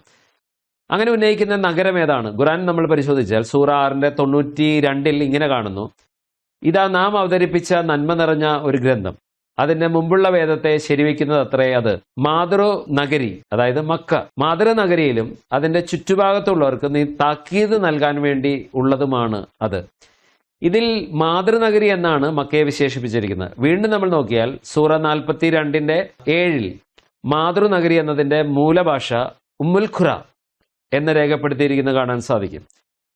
അങ്ങനെ ഉന്നയിക്കുന്ന നഗരം ഏതാണ്? ഖുർആൻ നമ്മൾ പരിശോധിച്ചാൽ സൂറ 6-ന്റെ 92-ൽ ഇങ്ങനെ കാണുന്നു: ഇതാ നാം അവതരിപ്പിച്ച നന്മ നിറഞ്ഞ ഒരു ഗ്രന്ഥം, അതിന്റെ മുമ്പുള്ള വേദത്തെ ശരിവെക്കുന്നത് അത്രേ അത്. മാതൃനഗരി, അതായത് മക്ക, മാതൃനഗരിയിലും അതിന്റെ ചുറ്റുഭാഗത്തുള്ളവർക്ക് നീ താക്കീത് നൽകാൻ വേണ്ടി ഉള്ളതുമാണ് അത്. ഇതിൽ മാതൃനഗരി എന്നാണ് മക്കയെ വിശേഷിപ്പിച്ചിരിക്കുന്നത്. വീണ്ടും നമ്മൾ നോക്കിയാൽ സൂറ 42-ന്റെ 7-ൽ മാതൃനഗരി എന്നതിന്റെ മൂലഭാഷ ഉമ്മുൽ ഖുറ എന്ന് രേഖപ്പെടുത്തിയിരിക്കുന്നത് കാണാൻ സാധിക്കും.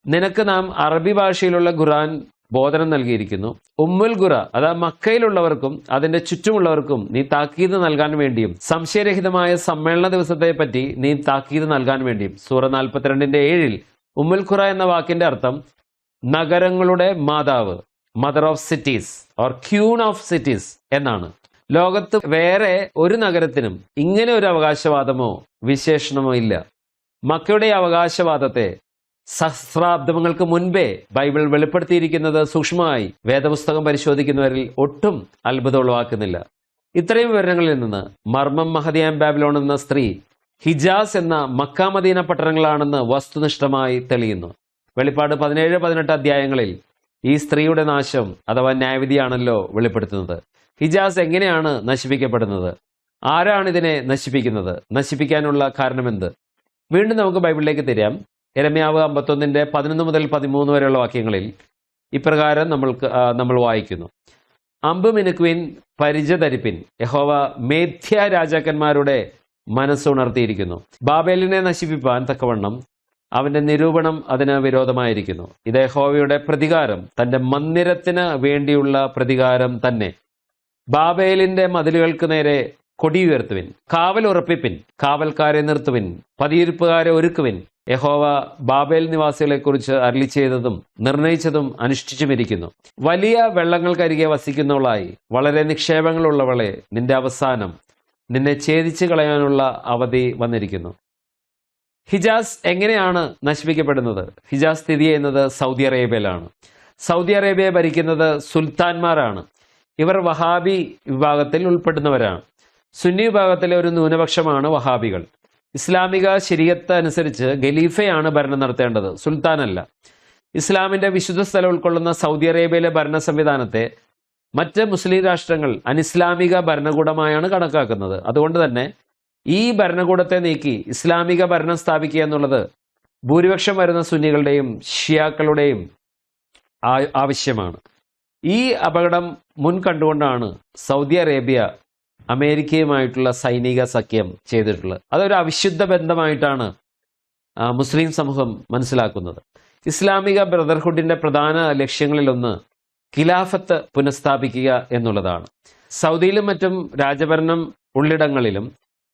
നിനക്ക് നാം അറബി ഭാഷയിലുള്ള ഖുർആൻ ബോധനം നൽകിയിരിക്കുന്നു. ഉമ്മുൽ ഖുറ, അതായത് മക്കയിലുള്ളവർക്കും അതിന്റെ ചുറ്റുമുള്ളവർക്കും നീ താക്കീത് നൽകാൻ വേണ്ടിയും സംശയരഹിതമായ സമ്മേളന ദിവസത്തെ പറ്റി നീ താക്കീത് നൽകാൻ വേണ്ടിയും. സൂറ 42-ന്റെ 7-ൽ ഉമ്മുൽ ഖുറ എന്ന വാക്കിന്റെ അർത്ഥം നഗരങ്ങളുടെ മാതാവ്, mother of cities or queen of cities എന്നാണ്. ലോകത്ത് വേറെ ഒരു നഗരത്തിനും ഇങ്ങനെ ഒരു അവകാശവാദമോ വിശേഷണമോ ഇല്ല. മക്കയുടെ അവകാശവാദത്തെ സഹസ്രാബ്ദങ്ങൾക്ക് മുൻപേ ബൈബിൾ വെളിപ്പെടുത്തിയിരിക്കുന്നത് സൂക്ഷ്മമായി വേദപുസ്തകം പരിശോധിക്കുന്നവരിൽ ഒട്ടും അത്ഭുതം ഉളവാക്കുന്നില്ല. ഇത്രയും വിവരങ്ങളിൽ നിന്ന് മർമ്മം മഹദിയാം ബാബിലോൺ എന്ന സ്ത്രീ ഹിജാസ് എന്ന മക്ക മദീന പട്ടണങ്ങളാണെന്ന് വസ്തുനിഷ്ഠമായി തെളിയുന്നു. വെളിപ്പാട് 17-18 അധ്യായങ്ങളിൽ ഈ സ്ത്രീയുടെ നാശം അഥവാ ന്യായവിധിയാണല്ലോ വെളിപ്പെടുത്തുന്നത്. ഹിജാസ് എങ്ങനെയാണ് നശിപ്പിക്കപ്പെടുന്നത്? ആരാണ് ഇതിനെ നശിപ്പിക്കുന്നത്? നശിപ്പിക്കാനുള്ള കാരണമെന്ത്? വീണ്ടും നമുക്ക് ബൈബിളിലേക്ക് തിരിയാം. യെരമ്യാവ് 51-ന്റെ 11 മുതൽ 13 വരെയുള്ള വാക്യങ്ങളിൽ ഇപ്രകാരം നമ്മൾ വായിക്കുന്നു: അമ്പ് മിനുക്കുവിൻ, പരിച ധരിപ്പിൻ, യഹോവ മേധ്യ രാജാക്കന്മാരുടെ മനസ്സുണർത്തിയിരിക്കുന്നു. ബാബേലിനെ നശിപ്പിപ്പാൻ തക്കവണ്ണം അവന്റെ നിരൂപണം അതിന് വിരോധമായിരിക്കുന്നു. ഇത് യഹോവയുടെ പ്രതികാരം, തന്റെ മന്ദിരത്തിന് വേണ്ടിയുള്ള പ്രതികാരം തന്നെ. ബാബേലിന്റെ മതിലുകൾക്ക് നേരെ കൊടിയുയർത്തുവിൻ, കാവൽ ഉറപ്പിപ്പിൻ, കാവൽക്കാരെ നിർത്തുവിൻ, പതിയിരിപ്പുകാരെ ഒരുക്കുവിൻ. യഹോവ ബാബേൽ നിവാസികളെക്കുറിച്ച് അരുളി ചെയ്തതും നിർണയിച്ചതും അനുഷ്ഠിച്ചുമിരിക്കുന്നു. വലിയ വെള്ളങ്ങൾക്കരികെ വസിക്കുന്നവളായി, വളരെ നിക്ഷേപങ്ങളുള്ളവളെ, നിന്റെ അവസാനം, നിന്നെ ഛേദിച്ചു കളയാനുള്ള അവധി വന്നിരിക്കുന്നു. ഹിജാസ് എങ്ങനെയാണ് നശിപ്പിക്കപ്പെടുന്നത്? ഹിജാസ് സ്ഥിതി ചെയ്യുന്നത് സൗദി അറേബ്യയിലാണ്. സൗദി അറേബ്യയെ ഭരിക്കുന്നത് സുൽത്താൻമാരാണ്. ഇവർ വഹാബി വിഭാഗത്തിൽ ഉൾപ്പെടുന്നവരാണ്. സുന്നി വിഭാഗത്തിലെ ഒരു ന്യൂനപക്ഷമാണ് വഹാബികൾ. ഇസ്ലാമിക ശരീഅത്ത് അനുസരിച്ച് ഖലീഫയാണ് ഭരണം നടത്തേണ്ടത്, സുൽത്താനല്ല. ഇസ്ലാമിന്റെ വിശുദ്ധ സ്ഥലം ഉൾക്കൊള്ളുന്ന സൗദി അറേബ്യയിലെ ഭരണ സംവിധാനത്തെ മറ്റ് മുസ്ലിം രാഷ്ട്രങ്ങൾ അനിസ്ലാമിക ഭരണകൂടമായാണ് കണക്കാക്കുന്നത്. അതുകൊണ്ട് തന്നെ ഈ ഭരണകൂടത്തെ നീക്കി ഇസ്ലാമിക ഭരണം സ്ഥാപിക്കുക എന്നുള്ളത് ഭൂരിപക്ഷം വരുന്ന സുന്നികളുടെയും ഷിയാക്കളുടെയും ആവശ്യമാണ്. ഈ അപകടം മുൻകണ്ടുകൊണ്ടാണ് സൗദി അറേബ്യ അമേരിക്കയുമായിട്ടുള്ള സൈനിക സഖ്യം ചെയ്തിട്ടുള്ളത്. അതൊരു അവിശുദ്ധ ബന്ധമായിട്ടാണ് മുസ്ലിം സമൂഹം മനസ്സിലാക്കുന്നത്. ഇസ്ലാമിക ബ്രദർഹുഡിന്റെ പ്രധാന ലക്ഷ്യങ്ങളിലൊന്ന് ഖിലാഫത്ത് പുനഃസ്ഥാപിക്കുക എന്നുള്ളതാണ്. സൗദിയിലും മറ്റും രാജഭരണം ഉള്ളിടങ്ങളിലും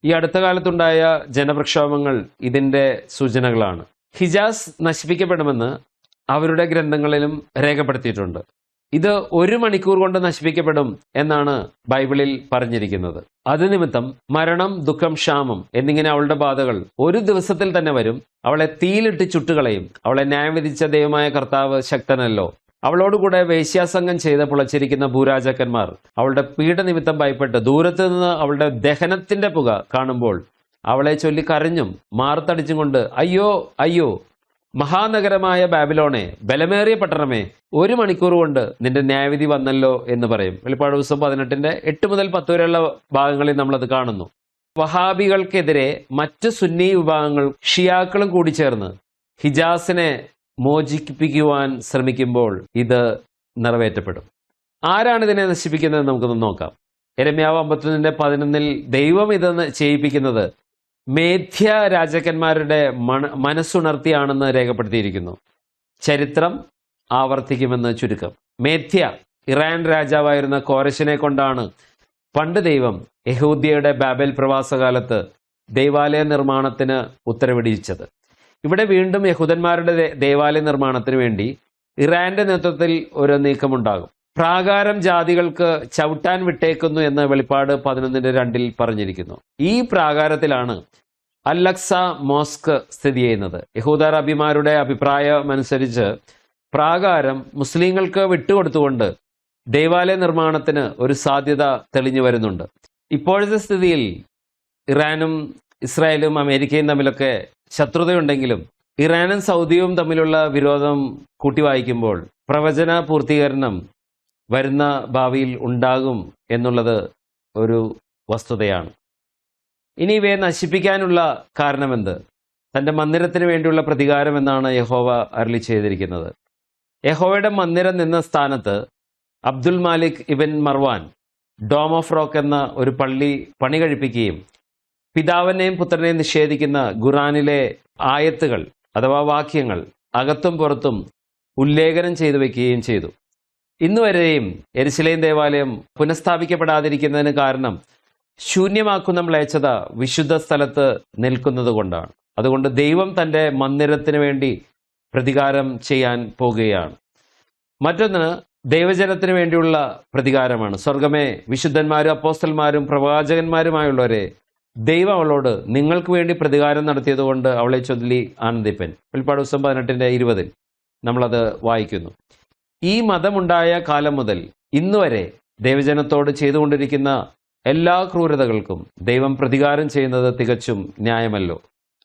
ഈ അടുത്ത കാലത്തുണ്ടായ ജനപ്രക്ഷോഭങ്ങൾ ഇതിന്റെ സൂചനകളാണ്. ഹിജാസ് നശിപ്പിക്കപ്പെടുമെന്ന് അവരുടെ ഗ്രന്ഥങ്ങളിലും രേഖപ്പെടുത്തിയിട്ടുണ്ട്. ഇത് 1 മണിക്കൂർ കൊണ്ട് നശിപ്പിക്കപ്പെടും എന്നാണ് ബൈബിളിൽ പറഞ്ഞിരിക്കുന്നത്. അത് നിമിത്തം മരണം, ദുഃഖം, ക്ഷാമം എന്നിങ്ങനെ അവളുടെ ബാധകൾ ഒരു ദിവസത്തിൽ തന്നെ വരും. അവളെ തീയിലിട്ട് ചുട്ടുകളയും. അവളെ ന്യായം വിധിച്ച ദൈവമായ കർത്താവ് ശക്തനല്ലോ. അവളോടുകൂടെ വേശ്യാസംഗം ചെയ്ത് പുളച്ചിരിക്കുന്ന ഭൂരാജാക്കന്മാർ അവളുടെ പീഡനിമിത്തം ഭയപ്പെട്ട് ദൂരത്ത് നിന്ന് അവളുടെ ദഹനത്തിന്റെ പുക കാണുമ്പോൾ അവളെ ചൊല്ലി കരഞ്ഞും മാർത്തടിച്ചും കൊണ്ട്, അയ്യോ അയ്യോ മഹാനഗരമായ ബാബിലോണെ, ബലമേറിയ പട്ടണമേ, 1 മണിക്കൂർ കൊണ്ട് നിന്റെ ന്യായവിധി വന്നല്ലോ എന്ന് പറയും. വെളിപ്പാട് ദിവസം 18-ന്റെ 8 മുതൽ 10 വരെയുള്ള ഭാഗങ്ങളിൽ നമ്മളത് കാണുന്നു. വഹാബികൾക്കെതിരെ മറ്റ് സുന്നി വിഭാഗങ്ങൾ ഷിയാക്കളും കൂടി ചേർന്ന് ഹിജാസിനെ മോചിപ്പിക്കുവാൻ ശ്രമിക്കുമ്പോൾ ഇത് നിറവേറ്റപ്പെടും. ആരാണ് ഇതിനെ നശിപ്പിക്കുന്നത് നമുക്കൊന്ന് നോക്കാം. യെരമ്യാവ് 51:11 ദൈവം ഇത് ചെയ്യിപ്പിക്കുന്നത് മേധ്യ രാജാക്കന്മാരുടെ മനസ്സുണർത്തിയാണെന്ന് രേഖപ്പെടുത്തിയിരിക്കുന്നു. ചരിത്രം ആവർത്തിക്കുമെന്ന് ചുരുക്കം. മേധ്യ ഇറാൻ രാജാവായിരുന്ന കോരശിനെ കൊണ്ടാണ് പണ്ട് ദൈവം യഹൂദ്യയുടെ ബാബേൽ പ്രവാസകാലത്ത് ദൈവാലയ നിർമ്മാണത്തിന് ഉത്തരവിടിച്ചത്. ഇവിടെ വീണ്ടും യഹൂദന്മാരുടെ ദേവാലയ നിർമ്മാണത്തിന് വേണ്ടി ഇറാന്റെ നേതൃത്വത്തിൽ ഒരു നീക്കമുണ്ടാകും. പ്രാകാരം ജാതികൾക്ക് ചവിട്ടാൻ വിട്ടേക്കുന്നു എന്ന് വെളിപ്പാട് 11:2 പറഞ്ഞിരിക്കുന്നു. ഈ പ്രാകാരത്തിലാണ് അൽ-അഖ്സ മോസ്ക് സ്ഥിതി ചെയ്യുന്നത്. യഹൂദ റബിമാരുടെ അഭിപ്രായമനുസരിച്ച് പ്രാകാരം മുസ്ലിങ്ങൾക്ക് വിട്ടുകൊടുത്തുകൊണ്ട് ദേവാലയ നിർമ്മാണത്തിന് ഒരു സാധ്യത തെളിഞ്ഞു വരുന്നുണ്ട്. ഇപ്പോഴത്തെ സ്ഥിതിയിൽ ഇറാനും ഇസ്രായേലും അമേരിക്കയും തമ്മിലൊക്കെ ശത്രുതയുണ്ടെങ്കിലും ഇറാനും സൗദിയും തമ്മിലുള്ള വിരോധം കൂട്ടിവായിക്കുമ്പോൾ പ്രവചന പൂർത്തീകരണം വരുന്ന ഭാവിയിൽ ഉണ്ടാകും എന്നുള്ളത് ഒരു വസ്തുതയാണ്. ഇനി ഇവയെ നശിപ്പിക്കാനുള്ള കാരണമെന്ത്? തൻ്റെ മന്ദിരത്തിന് വേണ്ടിയുള്ള പ്രതികാരം എന്നാണ് യഹോവ അരുളി ചെയ്തിരിക്കുന്നത്. യഹോവയുടെ മന്ദിരം നിന്ന സ്ഥാനത്ത് Abdul Malik ibn Marwan dome of rock എന്ന ഒരു പള്ളി പണി കഴിപ്പിക്കുകയും പിതാവിനെയും പുത്രനെയും നിഷേധിക്കുന്ന ഖുറാനിലെ ആയത്തുകൾ അഥവാ വാക്യങ്ങൾ അകത്തും പുറത്തും ഉല്ലേഖനം ചെയ്തു വയ്ക്കുകയും ചെയ്തു. ഇന്നുവരെയും യെരുശലേം ദേവാലയം പുനഃസ്ഥാപിക്കപ്പെടാതിരിക്കുന്നതിന് കാരണം ശൂന്യമാക്കുന്ന മ്ലേച്ഛത വിശുദ്ധ സ്ഥലത്ത് നിൽക്കുന്നത് കൊണ്ടാണ്. അതുകൊണ്ട് ദൈവം തൻ്റെ മന്ദിരത്തിന് വേണ്ടി പ്രതികാരം ചെയ്യാൻ പോകുകയാണ്. മറ്റൊന്ന് ദൈവജനത്തിന് വേണ്ടിയുള്ള പ്രതികാരമാണ്. സ്വർഗമേ, വിശുദ്ധന്മാരും അപ്പോസ്തലന്മാരും പ്രവാചകന്മാരുമായുള്ളവരെ, ദൈവം അവളോട് നിങ്ങൾക്ക് വേണ്ടി പ്രതികാരം നടത്തിയതുകൊണ്ട് അവളെ ചൊല്ലി ആനന്ദിപ്പൻ. വെളിപ്പാട് 18:20 നമ്മളത് വായിക്കുന്നു. ഈ മതമുണ്ടായ കാലം മുതൽ ഇന്നുവരെ ദൈവജനത്തോട് ചെയ്തുകൊണ്ടിരിക്കുന്ന എല്ലാ ക്രൂരതകൾക്കും ദൈവം പ്രതികാരം ചെയ്യുന്നത് തികച്ചും ന്യായമല്ലോ.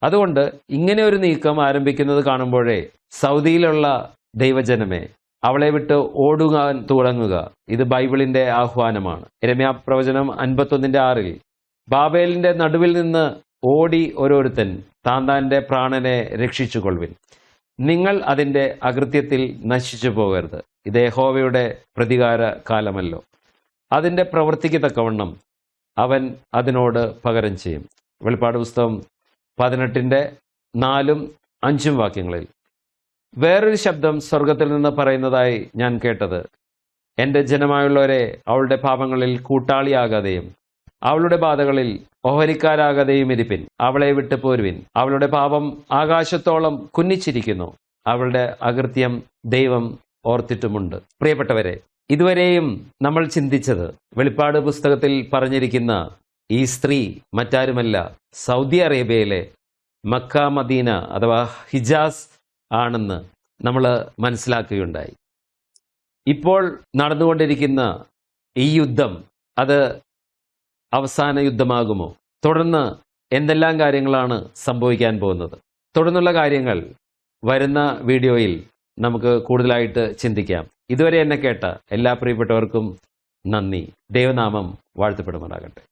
അതുകൊണ്ട് ഇങ്ങനെ ഒരു നീക്കം ആരംഭിക്കുന്നത് കാണുമ്പോഴേ സൗദിയിലുള്ള ദൈവജനമേ, അവളെ വിട്ട് ഓടുവാൻ തുടങ്ങുക. ഇത് ബൈബിളിന്റെ ആഹ്വാനമാണ്. യെരമ്യാ പ്രവചനം 51:6 ബാബേലിന്റെ നടുവിൽ നിന്ന് ഓടി ഓരോരുത്തൻ താന്താന്റെ പ്രാണനെ രക്ഷിച്ചുകൊള്ളുവിൻ. നിങ്ങൾ അതിന്റെ അകൃത്യത്തിൽ നശിച്ചു പോകരുത്. ഇത് യഹോവയുടെ പ്രതികാര കാലമല്ലോ. അതിന്റെ പ്രവൃത്തിക്ക് തക്കവണ്ണം അവൻ അതിനോട് പകരം ചെയ്യും. വെളിപ്പാട് പുസ്തകം 18:4-5 വാക്യങ്ങളിൽ വേറൊരു ശബ്ദം സ്വർഗത്തിൽ നിന്ന് പറയുന്നതായി ഞാൻ കേട്ടത്, എൻ്റെ ജനമായുള്ളവരെ അവളുടെ പാപങ്ങളിൽ കൂട്ടാളിയാകാതെയും അവളുടെ ബാധകളിൽ ഓഹരിക്കാരാകാതെയും ഇരിപ്പിൻ. അവളെ വിട്ടു പോരുവിൻ. അവളുടെ പാപം ആകാശത്തോളം കുന്നിച്ചിരിക്കുന്നു. അവളുടെ അകൃത്യം ദൈവം ഓർത്തിട്ടുമുണ്ട്. പ്രിയപ്പെട്ടവരെ, ഇതുവരെയും നമ്മൾ ചിന്തിച്ചത് വെളിപ്പാട് പുസ്തകത്തിൽ പറഞ്ഞിരിക്കുന്ന ഈ സ്ത്രീ മറ്റാരുമല്ല, സൗദി അറേബ്യയിലെ മക്ക മദീന അഥവാ ഹിജാസ് ആണെന്ന് നമ്മൾ മനസ്സിലാക്കുകയുണ്ടായി. ഇപ്പോൾ നടന്നുകൊണ്ടിരിക്കുന്ന ഈ യുദ്ധം അത് അവസാന യുദ്ധമാകുമോ? തുടർന്ന് എന്തെല്ലാം കാര്യങ്ങളാണ് സംഭവിക്കാൻ പോകുന്നത്? തുടർന്നുള്ള കാര്യങ്ങൾ വരുന്ന വീഡിയോയിൽ നമുക്ക് കൂടുതലായിട്ട് ചിന്തിക്കാം. ഇതുവരെ എന്നെ കേട്ട എല്ലാ പ്രിയപ്പെട്ടവർക്കും നന്ദി. ദൈവനാമം വാഴ്ത്തപ്പെടുമാറാകട്ടെ.